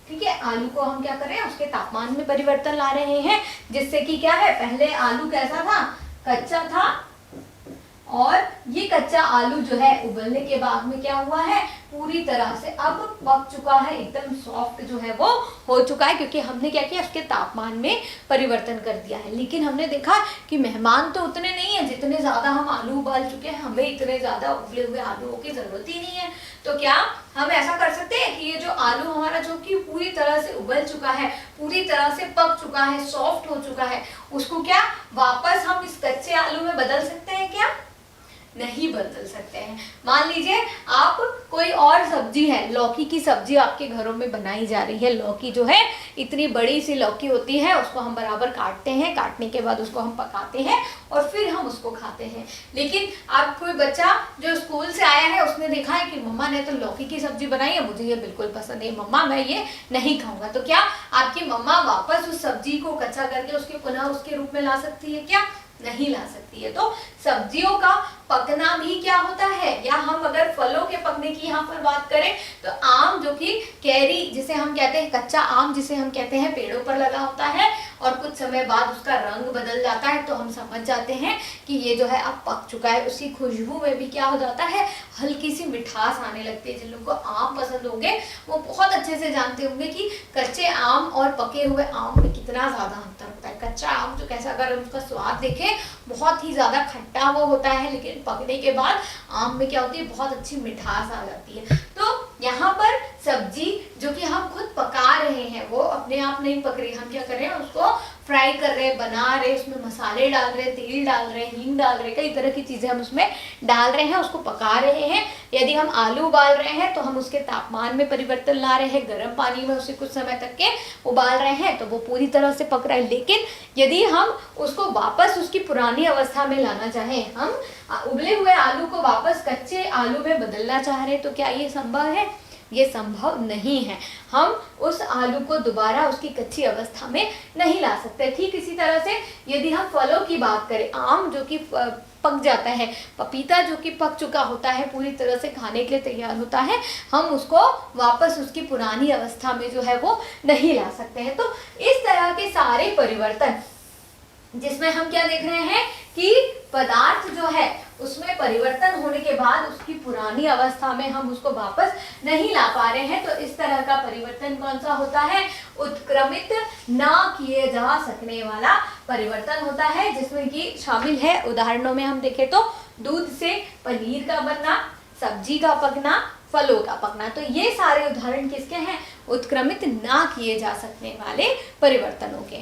ठीक है, आलू को हम क्या कर रहे हैं, उसके तापमान में परिवर्तन ला रहे हैं, जिससे कि क्या है, पहले आलू कैसा था, कच्चा था, और ये कच्चा आलू जो है उबलने के बाद में क्या हुआ है, पूरी तरह से अब पक चुका है, एकदम सॉफ्ट जो है वो हो चुका है, क्योंकि हमने क्या किया, उसके तापमान में परिवर्तन कर दिया है। लेकिन हमने देखा कि मेहमान तो उतने नहीं है जितने ज़्यादा हम आलू उबाल चुके हैं, हमें इतने ज़्यादा उबले हुए आलूओं की ज़रूरत ही नहीं है। तो क्या हम ऐसा कर सकते हैं कि ये जो आलू हमारा जो कि पूरी तरह से उबल चुका है, पूरी तरह से पक चुका है, सॉफ्ट हो चुका है, उसको क्या वापस हम इस कच्चे आलू में बदल सकते हैं? क्या नहीं बदल सकते हैं। मान लीजिए आप कोई और सब्जी है, लौकी की सब्जी आपके घरों में बनाई जा रही है। लौकी जो है इतनी बड़ी सी लौकी होती है, उसको हम बराबर काटते हैं, काटने के बाद उसको हम पकाते हैं और फिर हम उसको खाते हैं। लेकिन आप कोई बच्चा जो स्कूल से आया है, उसने देखा है कि मम्मा ने तो लौकी की सब्जी बनाई है, मुझे ये बिल्कुल पसंद नहीं, मम्मा मैं ये नहीं खाऊंगा। तो क्या आपकी मम्मा वापस उस सब्जी को कच्चा करके उसके पुनः उसके रूप में ला सकती है? क्या नहीं ला सकती है। तो सब्जियों का पकना भी क्या होता है, या हम अगर फलों के पकने की यहाँ पर बात करें तो आम जो कि कैरी जिसे हम कहते हैं, कच्चा आम जिसे हम कहते हैं, पेड़ों पर लगा होता है और कुछ समय बाद उसका रंग बदल जाता है, तो हम समझ जाते हैं कि ये जो है अब पक चुका है। उसकी खुशबू में भी क्या हो जाता है, हल्की सी मिठास आने लगती है। जिन लोगों को आम पसंद होंगे वो बहुत अच्छे से जानते होंगे कि कच्चे आम और पके हुए आम में कितना ज्यादा अंतर होता है। कच्चा आम जो कैसा, अगर उसका स्वाद देखें बहुत ही ज्यादा खट्टा वो होता है, लेकिन पकने के बाद आम में क्या होती है, बहुत अच्छी मिठास आ जाती है। तो यहाँ पर सब्जी जो कि हम खुद पका रहे हैं वो अपने आप नहीं पक रही, हम क्या कर रहे हैं, उसको फ्राई कर रहे हैं, बना रहे, उसमें मसाले डाल रहे, तेल डाल रहे, हींग डाल रहे, कई तरह की चीजें हम उसमें डाल रहे हैं, उसको पका रहे हैं। यदि हम आलू उबाल रहे हैं तो हम उसके तापमान में परिवर्तन ला रहे हैं, गर्म पानी में उसे कुछ समय तक के उबाल रहे हैं, तो वो पूरी तरह से पक रहा है। लेकिन यदि हम उसको वापस उसकी पुरानी अवस्था में लाना चाहें, हम उबले हुए आलू को वापस कच्चे आलू में बदलना चाह रहे हैं, तो क्या ये संभव है? ये संभव नहीं है। हम उस आलू को दोबारा उसकी कच्ची अवस्था में नहीं ला सकते। ठीक इसी तरह से यदि हम फलों की बात करें, आम जो कि पक जाता है, पपीता जो कि पक चुका होता है, पूरी तरह से खाने के लिए तैयार होता है, हम उसको वापस उसकी पुरानी अवस्था में जो है वो नहीं ला सकते हैं। तो इस तरह के सारे परिवर्तन जिसमें हम क्या देख रहे हैं कि पदार्थ जो है उसमें परिवर्तन होने के बाद उसकी पुरानी अवस्था में हम उसको वापस नहीं ला पा रहे हैं, तो इस तरह का परिवर्तन कौन सा होता है? उत्क्रमित ना किए जा सकने वाला परिवर्तन होता है, जिसमें कि शामिल है, उदाहरणों में हम देखें तो दूध से पनीर का बनना, सब्जी का पकना, फलों का पकना। तो ये सारे उदाहरण किसके हैं? उत्क्रमित ना किए जा सकने वाले परिवर्तनों के।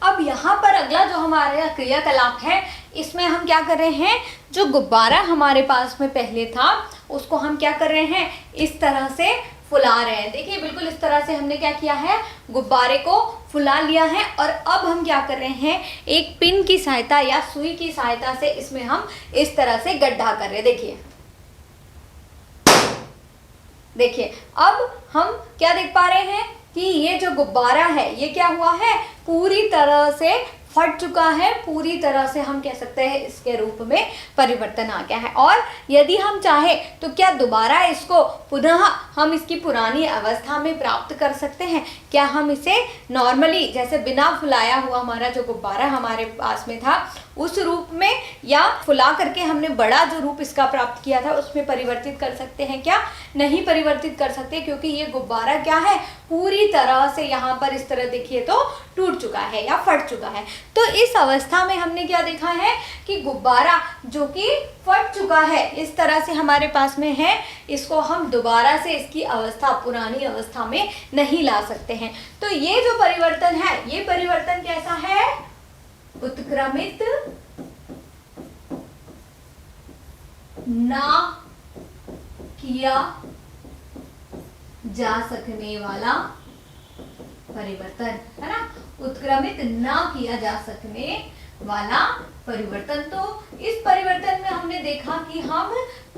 अब यहाँ पर अगला जो हमारा क्रियाकलाप है, इसमें हम क्या कर रहे हैं, जो गुब्बारा हमारे पास में पहले था उसको हम क्या कर रहे हैं, इस तरह से फुला रहे हैं। देखिए बिल्कुल इस तरह से हमने क्या किया है, गुब्बारे को फुला लिया है। और अब हम क्या कर रहे हैं, एक पिन की सहायता या सुई की सहायता से इसमें हम इस तरह से गड्ढा कर रहे हैं। देखिए अब हम क्या देख पा रहे हैं कि ये जो गुब्बारा है ये क्या हुआ है, पूरी तरह से फट चुका है, पूरी तरह से हम कह सकते हैं इसके रूप में परिवर्तन आ गया है। और यदि हम चाहें तो क्या दोबारा इसको पुनः हम इसकी पुरानी अवस्था में प्राप्त कर सकते हैं? क्या हम इसे नॉर्मली जैसे बिना फुलाया हुआ हमारा जो गुब्बारा हमारे पास में था उस रूप में, या फुला करके हमने बड़ा जो रूप इसका प्राप्त किया था उसमें परिवर्तित कर सकते हैं? क्या नहीं परिवर्तित कर सकते, क्योंकि ये गुब्बारा क्या है, पूरी तरह से यहाँ पर इस तरह देखिए तो टूट चुका है या फट चुका है। तो इस अवस्था में हमने क्या देखा है कि गुब्बारा जो कि फट चुका है इस तरह से हमारे पास में है, इसको हम दोबारा से इसकी अवस्था पुरानी अवस्था में नहीं ला सकते हैं। तो ये जो परिवर्तन है, ये परिवर्तन कैसा है, उत्क्रमित ना किया जा सकने वाला परिवर्तन है ना, उत्क्रमित ना किया जा सकने वाला परिवर्तन। तो इस परिवर्तन में हमने देखा कि हम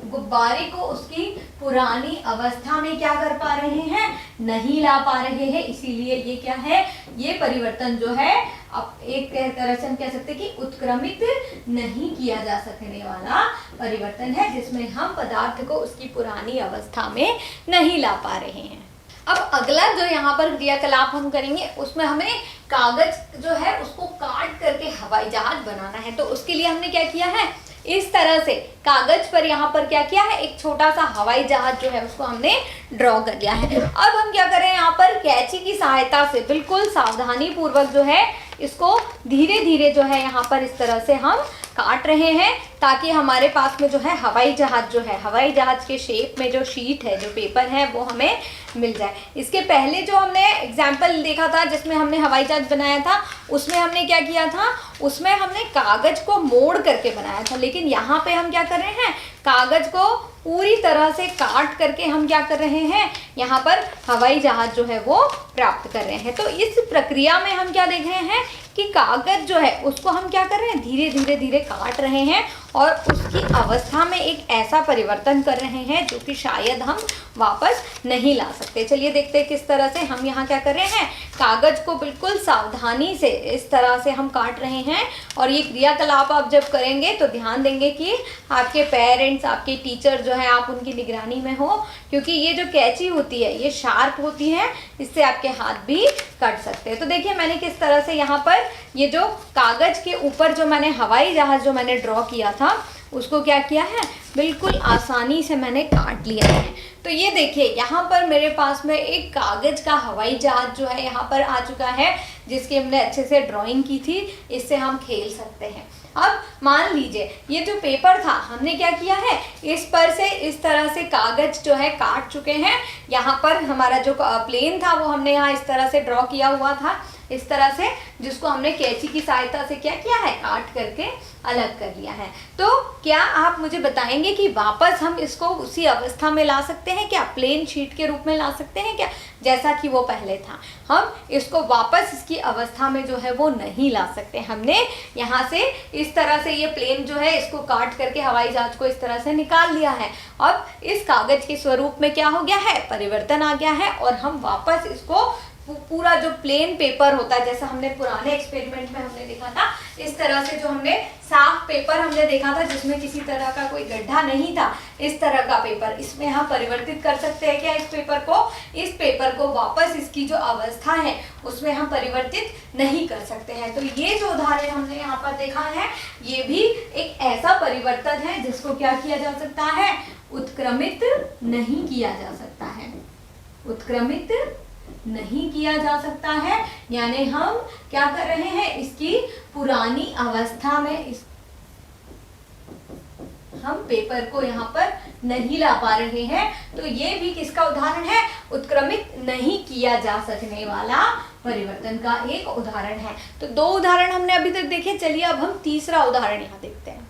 गुब्बारे को उसकी पुरानी अवस्था में क्या कर पा रहे हैं, नहीं ला पा रहे हैं। इसीलिए ये क्या है, ये परिवर्तन जो है अब एक तरह से हम कह सकते हैं कि उत्क्रमित नहीं किया जा सकने वाला परिवर्तन है, जिसमें हम पदार्थ को उसकी पुरानी अवस्था में नहीं ला पा रहे हैं। अब अगला जो यहाँ पर क्रियाकलाप हम करेंगे उसमें हमें कागज जो है उसको काट करके हवाई जहाज बनाना है। तो उसके लिए हमने क्या किया है, इस तरह से कागज पर यहाँ पर क्या किया है, एक छोटा सा हवाई जहाज जो है उसको हमने ड्रॉ कर लिया है। अब हम क्या करें, यहाँ पर कैंची की सहायता से बिल्कुल सावधानी पूर्वक जो है इसको धीरे धीरे जो है यहाँ पर इस तरह से हम काट रहे हैं, ताकि हमारे पास में जो है हवाई जहाज जो है, हवाई जहाज के शेप में जो शीट है, जो पेपर है, वो हमें मिल जाए। इसके पहले जो हमने एग्जाम्पल देखा था जिसमें हमने हवाई जहाज बनाया था, उसमें हमने क्या किया था, उसमें हमने कागज को मोड़ करके बनाया था। लेकिन यहाँ पे हम क्या कर रहे हैं, कागज को पूरी तरह से काट करके हम क्या कर रहे हैं, यहाँ पर हवाई जहाज जो है वो प्राप्त कर रहे हैं। तो इस प्रक्रिया में हम क्या देख रहे हैं कि कागज जो है उसको हम क्या कर रहे हैं, धीरे धीरे धीरे काट रहे हैं और उसकी अवस्था में एक ऐसा परिवर्तन कर रहे हैं जो कि शायद हम वापस नहीं ला सकते। चलिए देखते हैं किस तरह से हम यहाँ क्या कर रहे हैं, कागज को बिल्कुल सावधानी से इस तरह से हम काट रहे हैं। और ये क्रियाकलाप आप जब करेंगे तो ध्यान देंगे कि आपके पेरेंट्स, आपके टीचर जो है, आप उनकी निगरानी में हो, क्योंकि ये जो कैंची होती है ये शार्प होती है, इससे आपके हाथ भी कट सकते हैं। तो देखिए मैंने किस तरह से यहाँ पर ये जो कागज के ऊपर जो मैंने हवाई जहाज जो मैंने ड्रॉ किया था उसको क्या किया है, बिल्कुल आसानी से मैंने काट लिया है। तो ये देखिए यहाँ पर मेरे पास में एक कागज का हवाई जहाज जो है यहाँ पर आ चुका है, जिसकी हमने अच्छे से ड्राइंग की थी। इससे हम खेल सकते हैं। अब मान लीजिए ये जो पेपर था, हमने क्या किया है, इस पर से इस तरह से कागज जो है काट चुके हैं। यहाँ पर हमारा जो प्लेन था वो हमने यहाँ इस तरह से ड्रॉ किया हुआ था, इस तरह से, जिसको हमने कैंची की सहायता से क्या किया है, काट करके अलग कर लिया है। तो क्या आप मुझे बताएंगे कि वापस हम इसको उसी अवस्था में ला सकते हैं क्या, प्लेन शीट के रूप में ला सकते हैं क्या, जैसा कि वो पहले था? हम इसको वापस इसकी अवस्था में जो है वो नहीं ला सकते। हमने यहाँ से इस तरह से ये प्लेन जो है इसको काट करके हवाई जहाज को इस तरह से निकाल लिया है। अब इस कागज के स्वरूप में क्या हो गया है, परिवर्तन आ गया है और हम वापस इसको पूरा जो प्लेन पेपर होता है, जैसा हमने पुराने एक्सपेरिमेंट में हमने देखा था, इस तरह से जो हमने साफ पेपर हमने देखा था जिसमें किसी तरह का कोई गड्ढा नहीं था, इस तरह का पेपर, इसमें हम परिवर्तित कर सकते हैं क्या इस पेपर को? इस पेपर को वापस इसकी जो अवस्था है उसमें हम परिवर्तित नहीं कर सकते हैं। तो ये जो उदाहरण हमने यहाँ पर देखा है, ये भी एक ऐसा परिवर्तन है जिसको क्या किया जा सकता है, उत्क्रमित नहीं किया जा सकता है, उत्क्रमित नहीं किया जा सकता है। यानी हम क्या कर रहे हैं, इसकी पुरानी अवस्था में हम पेपर को यहाँ पर नहीं ला पा रहे हैं। तो ये भी किसका उदाहरण है, उत्क्रमित नहीं किया जा सकने वाला परिवर्तन का एक उदाहरण है। तो दो उदाहरण हमने अभी तक देखे। चलिए अब हम तीसरा उदाहरण यहाँ देखते हैं।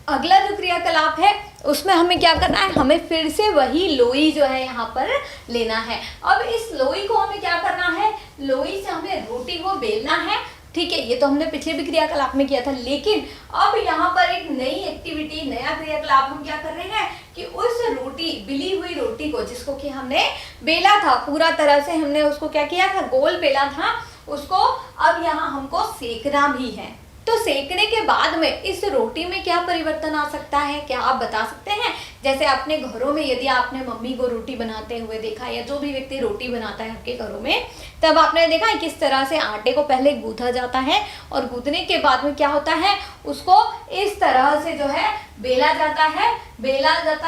अगला जो क्रियाकलाप है उसमें हमें क्या करना है, हमें फिर से वही लोई जो है यहाँ पर लेना है। अब इस लोई को हमें क्या करना है, लोई से हमें रोटी को बेलना है। ठीक है, ये तो हमने पिछले भी क्रियाकलाप में किया था, लेकिन अब यहाँ पर एक नई एक्टिविटी, नया क्रियाकलाप हम क्या कर रहे हैं कि उस रोटी, बिली हुई रोटी को, जिसको कि हमने बेला था, पूरा तरह से हमने उसको क्या किया था, गोल बेला था, उसको अब यहाँ हमको सेकना भी है। तो सेकने के बाद में इस रोटी में क्या परिवर्तन आ सकता है, क्या आप बता सकते हैं? जैसे अपने घरों में यदि आपने मम्मी को रोटी बनाते हुए देखा, या जो भी व्यक्ति रोटी बनाता है आपके घरों में, तब आपने देखा है किस तरह से आटे को पहले गूंथा जाता है और गूंथने के बाद में क्या होता है, उसको इस तरह से जो है बेला जाता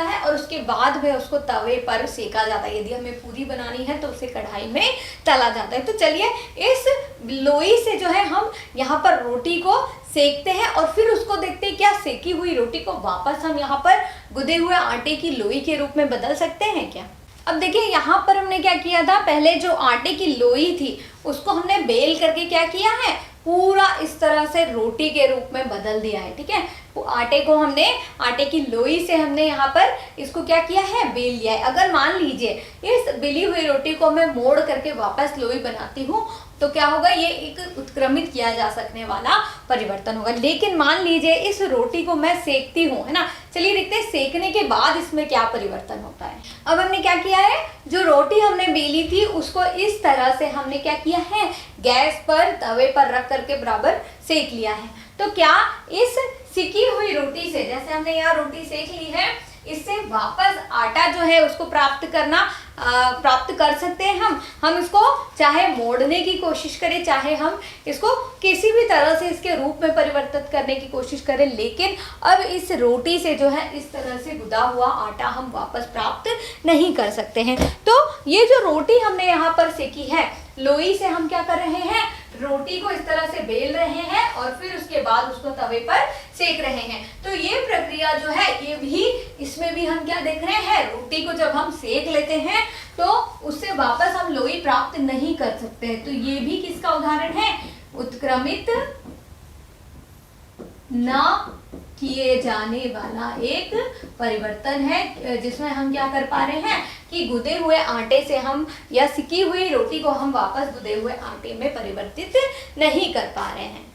है और उसके बाद में उसको तवे पर सेका जाता है। यदि हमें पूरी बनानी है तो उसे कढ़ाई में तला जाता है। तो चलिए इस लोई से जो है हम यहाँ पर रोटी को सेकते हैं और फिर उसको देखते हैं क्या सेकी हुई रोटी को वापस हम यहाँ पर गुदे हुए आटे की लोई के रूप में बदल सकते हैं क्या? अब देखिए यहाँ पर हमने क्या किया था, पहले जो आटे की लोई थी उसको हमने बेल करके क्या किया है, पूरा इस तरह से रोटी के रूप में बदल दिया है। ठीक है, वो आटे को हमने, आटे की लोई से हमने यहाँ पर इसको क्या किया है, बेल लिया है। अगर मान लीजिए इस बेली हुई रोटी को मैं मोड़ करके वापस लोई बनाती हूँ तो क्या होगा, ये एक उत्क्रमित किया जा सकने वाला परिवर्तन होगा। लेकिन मान लीजिए इस रोटी को मैं सेकती हूँ, है ना, चलिए देखते हैं सेकने के बाद इसमें क्या परिवर्तन होता है। अब हमने क्या किया है, जो रोटी हमने बेली थी उसको इस तरह से हमने क्या किया है, गैस पर तवे पर रख करके बराबर सेक लिया है। तो क्या इस सिकी हुई रोटी से, जैसे हमने यहाँ रोटी सेक ली है, इससे वापस आटा जो है उसको प्राप्त करना प्राप्त कर सकते हैं। हम इसको चाहे मोड़ने की कोशिश करें, चाहे हम इसको किसी भी तरह से इसके रूप में परिवर्तित करने की कोशिश करें, लेकिन अब इस रोटी से जो है इस तरह से गुदा हुआ आटा हम वापस प्राप्त नहीं कर सकते हैं। तो ये जो रोटी हमने यहाँ पर सेकी है, लोई से हम क्या कर रहे हैं, रोटी को इस तरह से बेल रहे हैं और फिर उसके बाद उसको तवे पर सेक रहे हैं। तो ये प्रक्रिया जो है, ये भी, इसमें भी हम क्या देख रहे हैं, रोटी को जब हम सेक लेते हैं तो उससे वापस हम लोई प्राप्त नहीं कर सकते हैं। तो ये भी किसका उदाहरण है, उत्क्रमित न किए जाने वाला एक परिवर्तन है, जिसमें हम क्या कर पा रहे हैं कि गुदे हुए आटे से हम, या सिकी हुई रोटी को हम वापस गुदे हुए आटे में परिवर्तित नहीं कर पा रहे हैं।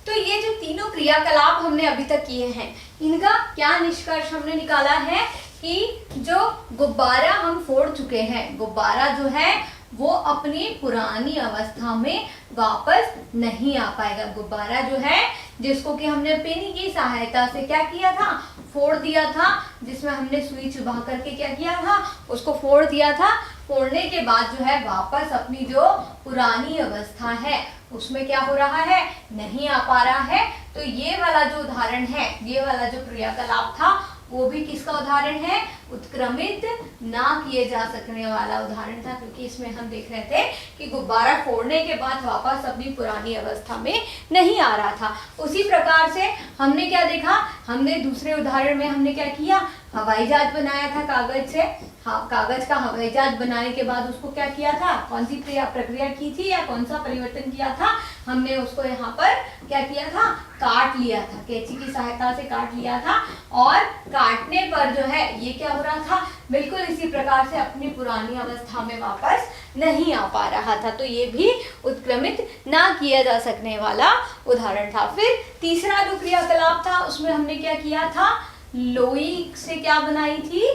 तो ये जो तीनों क्रियाकलाप हमने अभी तक किए हैं, इनका क्या निष्कर्ष हमने निकाला है कि जो गुब्बारा हम फोड़ चुके हैं, गुब्बारा जो है वो अपनी पुरानी अवस्था में वापस नहीं आ पाएगा। गुब्बारा जो है, जिसको कि हमने पिन की सहायता से क्या किया था, फोड़ दिया था, जिसमें हमने सुई चुभा करके क्या किया था, उसको फोड़ दिया था। फोड़ने के बाद जो है वापस अपनी जो पुरानी अवस्था है उसमें क्या हो रहा है, नहीं आ पा रहा है। तो ये वाला जो उदाहरण है, ये वाला जो क्रियाकलाप था, वो भी किसका उदाहरण है, उत्क्रमित ना किए जा सकने वाला उदाहरण था, क्योंकि इसमें हम देख रहे थे कि गुब्बारा फोड़ने के बाद वापस अपनी पुरानी अवस्था में नहीं आ रहा था। उसी प्रकार से हमने क्या देखा, हमने दूसरे उदाहरण में हमने क्या किया, हवाई जहाज बनाया था कागज से। हाँ, कागज का हवाई जहाज बनाने के बाद उसको क्या किया था, कौन सी प्रक्रिया की थी या कौन सा परिवर्तन किया था, हमने उसको यहाँ पर क्या किया था, काट लिया था, कैंची की सहायता से काट लिया था। और काटने पर जो है ये क्या हो रहा था, बिल्कुल इसी प्रकार से अपनी पुरानी अवस्था में वापस नहीं आ पा रहा था। तो ये भी उत्क्रमित ना किया जा सकने वाला उदाहरण था। फिर तीसरा जो क्रियाकलाप था, उसमें हमने क्या किया था, लोई से क्या बनाई थी,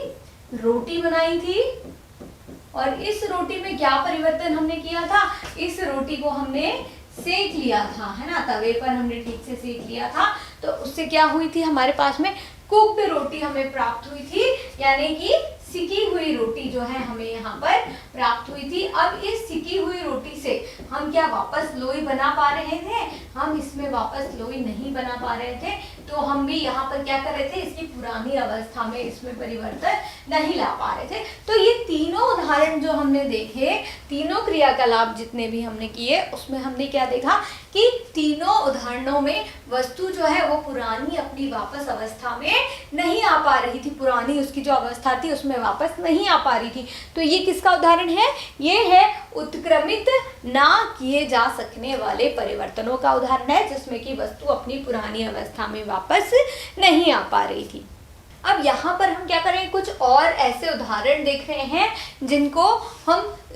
रोटी बनाई थी। और इस रोटी में क्या परिवर्तन हमने किया था, इस रोटी को हमने सेक लिया था, है ना, तवे पर हमने ठीक से सेक लिया था। तो उससे क्या हुई थी, हमारे पास में कुक्ड रोटी हमें प्राप्त हुई थी, यानी कि सिकी हुई रोटी जो है हमें यहाँ पर प्राप्त हुई थी। अब इस सिकी हुई रोटी से हम क्या वापस लोई बना पा रहे थे, हम इसमें वापस लोई नहीं बना पा रहे थे। तो हम भी यहाँ पर क्या कर रहे थे, इसकी पुरानी अवस्था में इसमें परिवर्तन नहीं ला पा रहे थे। तो ये तीनों उदाहरण जो हमने देखे, तीनों क्रियाकलाप जितने भी हमने किए, उसमें हमने क्या देखा कि तीनों उदाहरणों में वस्तु जो है वो पुरानी अपनी वापस अवस्था में नहीं आ पा रही थी, पुरानी उसकी जो अवस्था थी उसमें वापस नहीं आ पा रही थी। तो ये किसका उदाहरण है, ये है उत्क्रमित ना किए जा सकने वाले परिवर्तनों का उदाहरण है, जिसमें कि वस्तु अपनी पुरानी अवस्था में वापस नहीं आ पा रही थी। अब यहाँ पर हम क्या करें, कुछ और ऐसे उदाहरण देख रहे हैं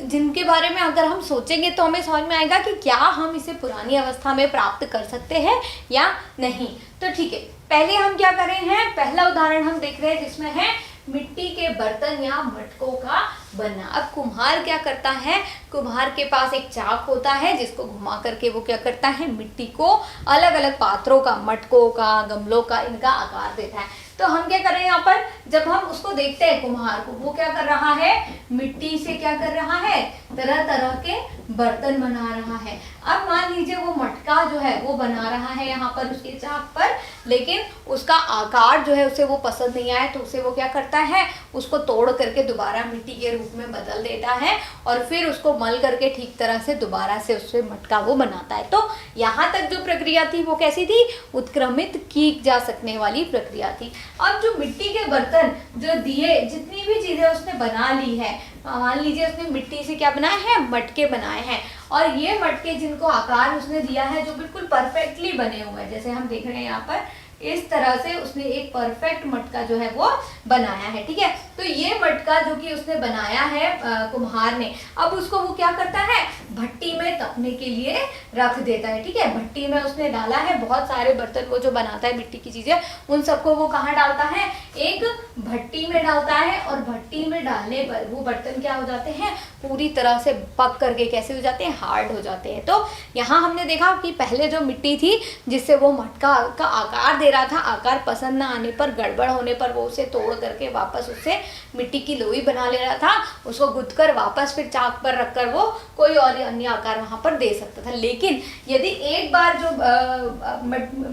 जिनके बारे में अगर हम सोचेंगे तो हमें समझ में आएगा कि क्या हम इसे पुरानी अवस्था में प्राप्त कर सकते हैं या नहीं। तो ठीक है, पहले हम क्या कर रहे हैं, पहला उदाहरण हम देख रहे हैं जिसमें है मिट्टी के बर्तन या मटकों का बनना। अब कुम्हार क्या करता है, कुम्हार के पास एक चाक होता है जिसको घुमा करके वो क्या करता है, मिट्टी को अलग अलग पात्रों का, मटकों का, गमलों का, इनका आकार देता है। तो हम क्या कर रहे हैं, यहाँ पर जब हम उसको देखते हैं कुम्हार को, वो क्या कर रहा है, मिट्टी से क्या कर रहा है, तरह तरह के बर्तन बना रहा है। अब मान लीजिए वो मटका जो है वो बना रहा है यहाँ पर उसके चाक पर, लेकिन उसका आकार जो है उसे वो पसंद नहीं आया, तो उसे वो क्या करता है, उसको तोड़ करके दोबारा मिट्टी के रूप में बदल देता है और फिर उसको मल करके ठीक तरह से दोबारा से उससे मटका वो बनाता है। तो यहाँ तक जो प्रक्रिया थी वो कैसी थी, उत्क्रमित की जा सकने वाली प्रक्रिया थी। अब जो मिट्टी के बर्तन, जो दिए, जितनी भी चीजें उसने बना ली है, मान लीजिए उसने मिट्टी से क्या बनाया है, मटके बनाए हैं, और ये मटके जिनको आकार उसने दिया है जो बिल्कुल परफेक्टली बने हुए हैं, जैसे हम देख रहे हैं यहाँ पर इस तरह से उसने एक परफेक्ट मटका जो है वो बनाया है। ठीक है, तो ये मटका जो कि उसने बनाया है कुम्हार ने, अब उसको वो क्या करता है, भट्टी में तपने के लिए रख देता है। ठीक है, भट्टी में उसने डाला है, बहुत सारे बर्तन वो जो बनाता है मिट्टी की चीजें, उन सबको वो कहाँ डालता है, एक भट्टी में डालता है। और भट्टी में डालने पर वो बर्तन क्या हो जाते हैं, पूरी तरह से पक करके कैसे हो जाते हैं, हार्ड हो जाते हैं। तो यहाँ हमने देखा कि पहले जो मिट्टी थी जिससे वो मटका का आकार दे रहा था, आकार पसंद ना आने पर, गड़बड़ होने पर वो उसे तोड़ करके वापस उससे मिट्टी की लोई बना ले रहा था, उसको गुथ कर वापस फिर चाक पर रखकर वो कोई और अन्य आकार वहां पर दे सकता था। लेकिन यदि एक बार जो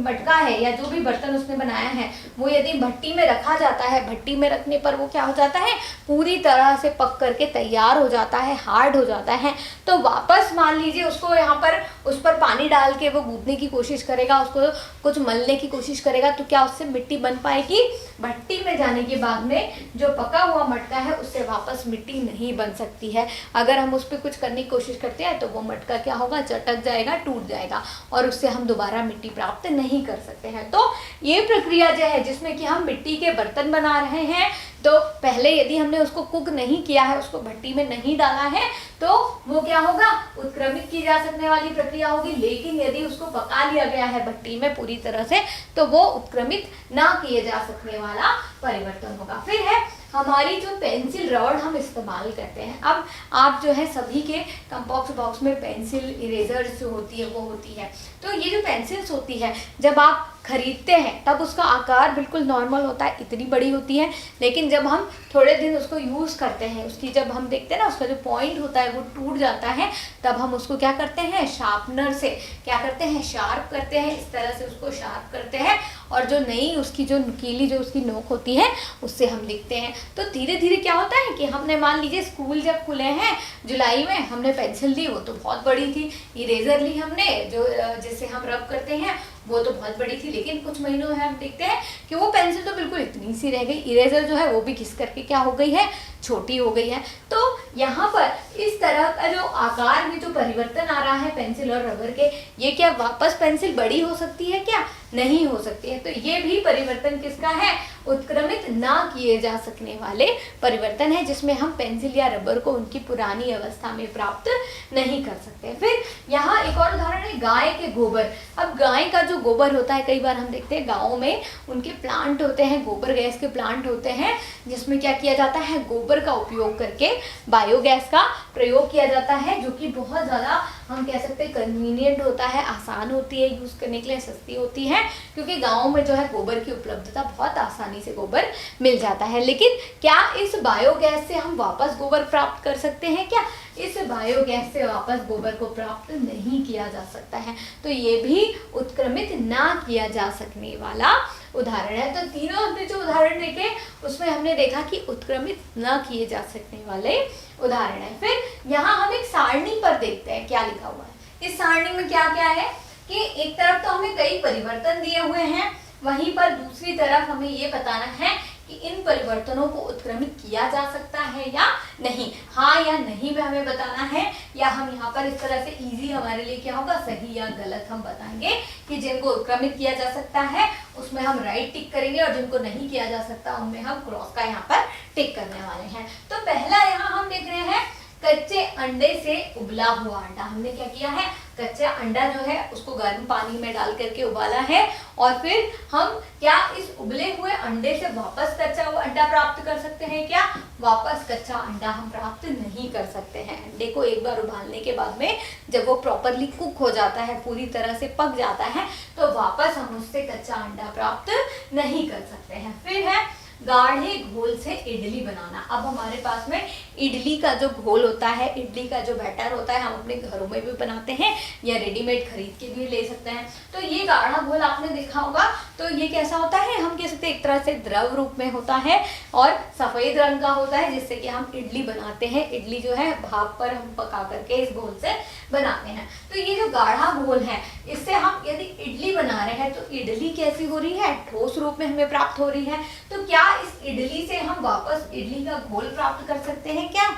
मटका है या जो भी बर्तन उसने बनाया है वो यदि भट्टी में रखा जाता है, भट्टी में रखने पर वो क्या हो जाता है, पूरी तरह से पक करके तैयार हो जाता है, हार्ड हो जाता है। तो वापस मान लीजिए उसको यहाँ पर उस पर पानी डाल के वो गूंथने की कोशिश करेगा, उसको कुछ मलने की कोशिश करेगा, तो क्या उससे मिट्टी बन पाएगी? भट्टी में जाने के बाद में जो पका हुआ मटका है उससे वापस मिट्टी नहीं बन सकती है। अगर हम उस पर कुछ करने की कोशिश करते हैं तो वो मटका क्या होगा, चटक जाएगा, टूट जाएगा और उससे हम दोबारा मिट्टी प्राप्त नहीं कर सकते हैं। तो ये प्रक्रिया जो है जिसमें कि हम मिट्टी के बर्तन बना रहे हैं, तो पहले यदि हमने उसको कुक नहीं किया है, उसको भट्टी में नहीं डाला है, तो वो क्या होगा, उत्क्रमित की जा सकने वाली प्रक्रिया होगी। लेकिन यदि उसको पका लिया गया है भट्टी में पूरी तरह से, तो वो उत्क्रमित ना किए जा सकने वाला परिवर्तन होगा। फिर है हमारी जो पेंसिल रबड़ हम इस्तेमाल करते हैं। अब आप जो है सभी के कंपास बॉक्स में पेंसिल इरेजर्स जो होती है वो होती है। तो ये जो पेंसिल्स होती है जब आप खरीदते हैं तब उसका आकार बिल्कुल नॉर्मल होता है, इतनी बड़ी होती है। लेकिन जब हम थोड़े दिन उसको यूज़ करते हैं, उसकी जब हम देखते हैं ना उसका जो पॉइंट होता है वो टूट जाता है, तब हम उसको क्या करते हैं, शार्पनर से क्या करते हैं, शार्प करते हैं। इस तरह से उसको शार्प करते हैं और जो नई उसकी जो नुकीली जो उसकी नोक होती है उससे हम लिखते हैं। तो धीरे धीरे क्या होता है कि हमने मान लीजिए स्कूल जब खुले हैं जुलाई में, हमने पेंसिल ली, वो तो बहुत बड़ी थी। इरेजर ली हमने जो जिससे हम रब करते हैं, वो तो बहुत बड़ी थी। लेकिन कुछ महीनों में हम देखते हैं कि वो पेंसिल तो बिल्कुल इतनी सी रह गई, इरेजर जो है वो भी घिस करके क्या हो गई है, छोटी हो गई है। तो यहाँ पर इस तरह का जो आकार में जो परिवर्तन आ रहा है पेंसिल और रबर के, ये क्या वापस पेंसिल बड़ी हो सकती है? क्या नहीं हो सकती है। तो ये भी परिवर्तन किसका है, उत्क्रमित ना किए जा सकने वाले परिवर्तन है, जिसमें हम पेंसिल या रबर को उनकी पुरानी अवस्था में प्राप्त नहीं कर सकते। फिर यहाँ एक और उदाहरण है गाय के गोबर। अब गाय का जो गोबर होता है, कई बार हम देखते हैं गाँव में उनके प्लांट होते हैं, गोबर गैस के प्लांट होते हैं, जिसमें क्या किया जाता है, गोबर का उपयोग करके बायोगैस का प्रयोग किया जाता है, जो कि बहुत ज़्यादा हम कह सकते हैं कन्वीनियंट होता है, आसान होती है यूज़ करने के लिए, सस्ती होती है, क्योंकि गाँव में जो है गोबर की उपलब्धता बहुत आसानी से गोबर मिल जाता है। लेकिन क्या इस बायोगैस से हम वापस गोबर प्राप्त कर सकते हैं? क्या इस बायोगैस से वापस गोबर को प्राप्त नहीं किया जा सकता है। तो ये भी उत्क्रमित ना किया जा सकने वाला उदाहरण है। तो तीनों हमने जो उदाहरण देखे उसमें हमने देखा कि उत्क्रमित न किए जा सकने वाले उदाहरण है। फिर यहाँ हम एक सारणी पर देखते हैं क्या लिखा हुआ है। इस सारणी में क्या क्या है कि एक तरफ तो हमें कई परिवर्तन दिए हुए हैं, वहीं पर दूसरी तरफ हमें ये बताना है कि इन परिवर्तनों को उत्क्रमित किया जा सकता है या नहीं, हाँ या नहीं में हमें बताना है। या हम यहाँ पर इस तरह से इजी हमारे लिए क्या होगा, सही या गलत हम बताएंगे कि जिनको उत्क्रमित किया जा सकता है उसमें हम राइट टिक करेंगे और जिनको नहीं किया जा सकता उनमें हम क्रॉस का यहाँ पर टिक करने वाले हैं। तो पहला यहाँ हम देख रहे हैं कच्चे अंडे से उबला हुआ अंडा। हमने क्या किया है, कच्चा अंडा जो है उसको गर्म पानी में डाल करके उबाला है और फिर हम क्या इस उबले हुए अंडे से वापस कच्चा हुआ अंडा प्राप्त कर सकते हैं? क्या वापस कच्चा अंडा हम प्राप्त नहीं कर सकते हैं। अंडे को एक बार उबालने के बाद में जब वो प्रॉपरली कुक हो जाता है, पूरी तरह से पक जाता है, तो वापस हम उससे कच्चा अंडा प्राप्त नहीं कर सकते हैं। फिर है गाढ़े घोल से इडली बनाना। अब हमारे पास में इडली का जो घोल होता है, इडली का जो बैटर होता है, हम अपने घरों में भी बनाते हैं या रेडीमेड खरीद के भी ले सकते हैं। तो ये गाढ़ा घोल आपने देखा होगा, तो ये कैसा होता है, हम कह सकते हैं एक तरह से द्रव रूप में होता है और सफेद रंग का होता है, जिससे कि हम इडली बनाते हैं। इडली जो है भाप पर हम पका करके इस घोल से बनाते हैं। तो ये जो गाढ़ा घोल है, इससे हम यदि इडली बना रहे हैं तो इडली कैसी हो रही है, ठोस रूप में हमें प्राप्त हो रही है। तो क्या इस इडली से हम वापस इडली का घोल प्राप्त कर सकते हैं? क्या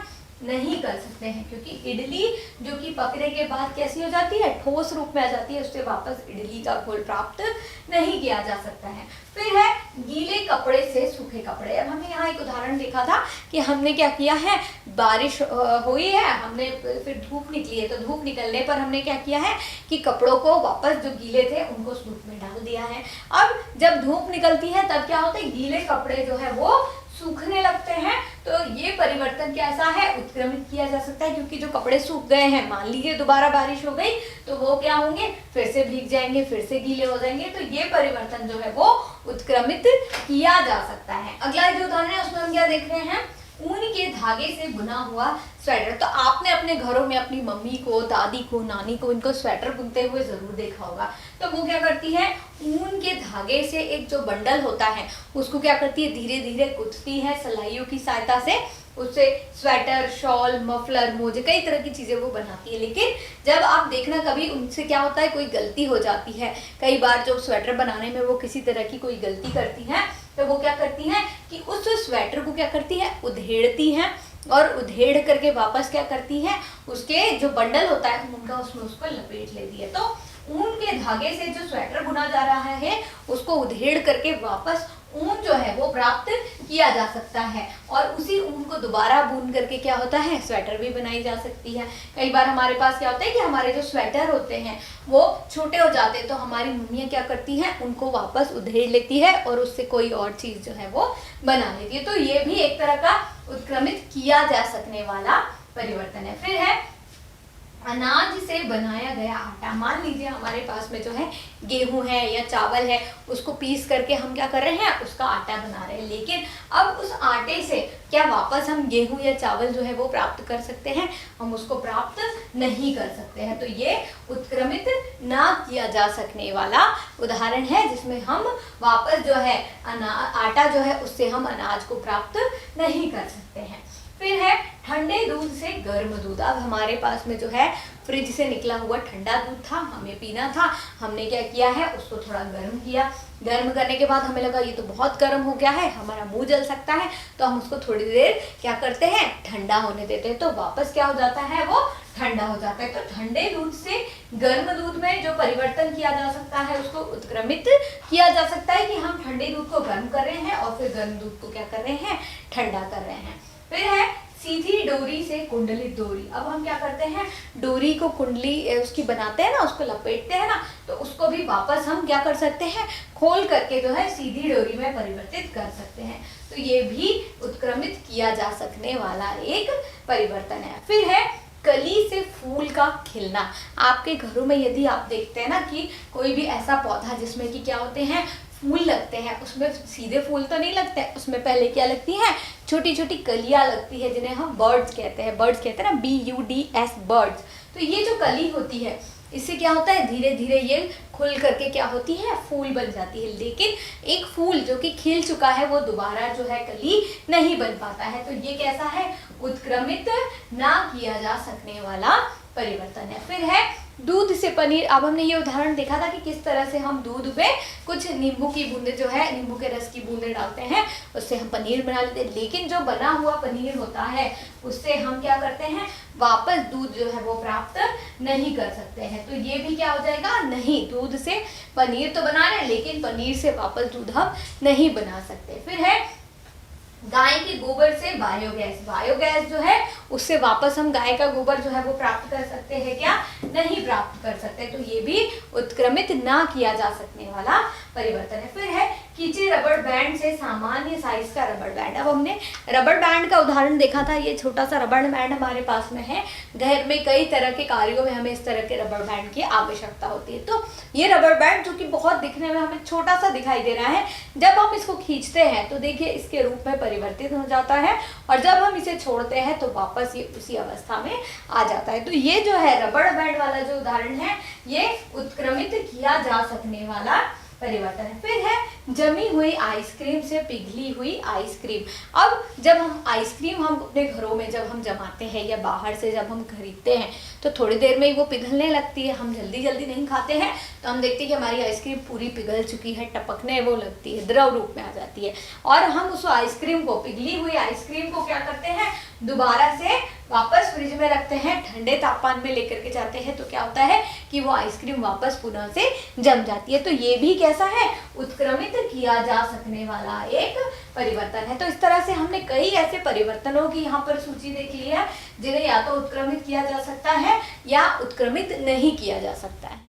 नहीं कर सकते हैं, क्योंकि इडली जो कि पकने के बाद कैसी हो जाती है, ठोस रूप में आ जाती है, उससे वापस इडली का घोल प्राप्त नहीं किया जा सकता है। फिर है गीले कपड़े से सूखे कपड़े। अब हमने यहाँ एक उदाहरण देखा था कि हमने क्या किया है, बारिश हुई है, हमने फिर धूप निकली है, तो धूप निकलने पर हमने क्या किया है कि कपड़ों को वापस जो गीले थे उनको धूप में डाल दिया है। अब जब धूप निकलती है तब क्या होता है, गीले कपड़े जो है वो सूखने लगते हैं। तो ये परिवर्तन कैसा है, उत्क्रमित किया जा सकता है, क्योंकि जो कपड़े सूख गए हैं, मान लीजिए दोबारा बारिश हो गई तो वो क्या होंगे, फिर से भीग जाएंगे, फिर से गीले हो जाएंगे, तो ये परिवर्तन जो है वो उत्क्रमित किया जा सकता है। अगला जो उदाहरण है उसमें हम क्या देख रहे हैं, ऊन के धागे से बुना हुआ स्वेटर। तो आपने अपने घरों में अपनी मम्मी को, दादी को, नानी को इनको स्वेटर बुनते हुए जरूर देखा होगा। तो वो क्या करती है, ऊन के धागे से एक जो बंडल होता है उसको क्या करती है, धीरे धीरे गुथती है सिलाइयों की सहायता से, उससे स्वेटर, शॉल, मफलर, मोजे, कई तरह की चीजें वो बनाती है। लेकिन जब आप देखना कभी उनसे क्या होता है, कोई गलती हो जाती है, कई बार जो स्वेटर बनाने में वो किसी तरह की कोई गलती करती है, तो वो क्या करती है कि उस स्वेटर को क्या करती है, उधेड़ती है, और उधेड़ करके वापस क्या करती है, उसके जो बंडल होता है उनका, उसमें उसको लपेट लेती है। तो ऊन के धागे से जो स्वेटर बुना जा रहा है उसको उधेड़ करके वापस ऊन जो है वो प्राप्त किया जा सकता है, और उसी ऊन को दोबारा बुन करके क्या होता है, स्वेटर भी बनाई जा सकती है। कई बार हमारे पास क्या होता है कि हमारे जो स्वेटर होते हैं वो छोटे हो जाते हैं, तो हमारी मम्मियाँ क्या करती हैं, उनको वापस उधेड़ लेती है और उससे कोई और चीज जो है वो बना लेती है। तो ये भी एक तरह का उत्क्रमित किया जा सकने वाला परिवर्तन है। फिर है अनाज से बनाया गया आटा। मान लीजिए हमारे पास में जो है गेहूं है या चावल है, उसको पीस करके हम क्या कर रहे हैं, उसका आटा बना रहे हैं। लेकिन अब उस आटे से क्या वापस हम गेहूं या चावल जो है वो प्राप्त कर सकते हैं, हम उसको प्राप्त नहीं कर सकते हैं। तो ये उत्क्रमित ना किया जा सकने वाला उदाहरण है, जिसमें हम वापस जो है आटा जो है उससे हम अनाज को प्राप्त नहीं कर सकते हैं। फिर है ठंडे दूध से गर्म दूध। अब हमारे पास में जो है फ्रिज से निकला हुआ ठंडा दूध था, हमें पीना था, हमने क्या किया है, उसको थोड़ा गर्म किया। गर्म करने के बाद हमें लगा ये तो बहुत गर्म हो गया है, हमारा मुंह जल सकता है, तो हम उसको थोड़ी देर क्या करते हैं, ठंडा होने देते हैं, तो वापस क्या हो जाता है, वो ठंडा हो जाता है। तो ठंडे दूध से गर्म दूध में जो परिवर्तन किया जा सकता है उसको उत्क्रमित किया जा सकता है, कि हम ठंडे दूध को गर्म कर रहे हैं और फिर गर्म दूध को क्या कर रहे हैं, ठंडा कर रहे हैं। फिर है सीधी डोरी से कुंडलित डोरी। अब हम क्या करते हैं, डोरी को कुंडली उसकी बनाते हैं ना, उसको लपेटते हैं ना, तो उसको भी वापस हम क्या कर सकते हैं, खोल करके जो है सीधी डोरी में परिवर्तित कर सकते हैं। तो ये भी उत्क्रमित किया जा सकने वाला एक परिवर्तन है। फिर है कली से फूल का खिलना। आपके घरों में यदि आप देखते हैं ना कि कोई भी ऐसा पौधा जिसमें कि क्या होते हैं, फूल लगते हैं, उसमें सीधे फूल तो नहीं लगते, उसमें पहले क्या लगती है, छोटी छोटी कलियां लगती है, जिन्हें हम बर्ड्स कहते हैं। बर्ड्स कहते हैं ना, BUDS, बर्ड्स। तो ये जो कली होती है इससे क्या होता है, धीरे धीरे ये खुल करके क्या होती है, फूल बन जाती है। लेकिन एक फूल जो कि खिल चुका है वो दोबारा जो है कली नहीं बन पाता है। तो ये कैसा है, उत्क्रमित ना किया जा सकने वाला परिवर्तन है। फिर है दूध से पनीर। अब हमने ये उदाहरण देखा था कि किस तरह से हम दूध में कुछ नींबू की बूंदे जो है, नींबू के रस की बूंदे डालते हैं, उससे हम पनीर बना लेते हैं। लेकिन जो बना हुआ पनीर होता है उससे हम क्या करते हैं, वापस दूध जो है वो प्राप्त नहीं कर सकते हैं। तो ये भी क्या हो जाएगा, नहीं, दूध से पनीर तो बना रहे हैं लेकिन पनीर से वापस दूध हम नहीं बना सकते। फिर है गाय के गोबर से बायोगैस। बायोगैस जो है उससे वापस हम गाय का गोबर जो है वो प्राप्त कर सकते हैं क्या, नहीं प्राप्त कर सकते। तो ये भी उत्क्रमित ना किया जा सकने वाला परिवर्तन है। फिर है खींचे रबड़ बैंड से सामान्य साइज का रबड़ बैंड। अब हमने रबड़ बैंड का उदाहरण देखा था, ये छोटा सा रबड़ बैंड हमारे पास में है, घर में कई तरह के कार्यों में हमें इस तरह के रबड़ बैंड की आवश्यकता होती है। तो ये रबड़ बैंड जो कि बहुत दिखने में हमें छोटा सा दिखाई दे रहा है, जब हम इसको खींचते हैं तो देखिए इसके रूप में परिवर्तित हो जाता है, और जब हम इसे छोड़ते हैं तो वापस ये उसी अवस्था में आ जाता है। तो ये जो है रबड़ बैंड वाला जो उदाहरण है, ये उत्क्रमित किया जा सकने वाला परिवर्तन है। फिर है जमी हुई आइसक्रीम से पिघली हुई आइसक्रीम। अब जब हम आइसक्रीम हम अपने घरों में जब हम जमाते हैं या बाहर से जब हम खरीदते हैं तो थोड़ी देर में ही वो पिघलने लगती है, हम जल्दी जल्दी नहीं खाते हैं, तो हम देखते हैं कि हमारी आइसक्रीम पूरी पिघल चुकी है, टपकने वो लगती है, द्रव रूप में आ जाती है, और हम उस आइसक्रीम को, पिघली हुई आइसक्रीम को क्या करते हैं, दोबारा से वापस फ्रिज में रखते हैं, ठंडे तापमान में लेकर के जाते हैं, तो क्या होता है कि वो आइसक्रीम वापस पुनः से जम जाती है। तो ये भी कैसा है, उत्क्रमित किया जा सकने वाला एक परिवर्तन है। तो इस तरह से हमने कई ऐसे परिवर्तनों की यहाँ पर सूची देख ली है, जिन्हें या तो उत्क्रमित किया जा सकता है या उत्क्रमित नहीं किया जा सकता है।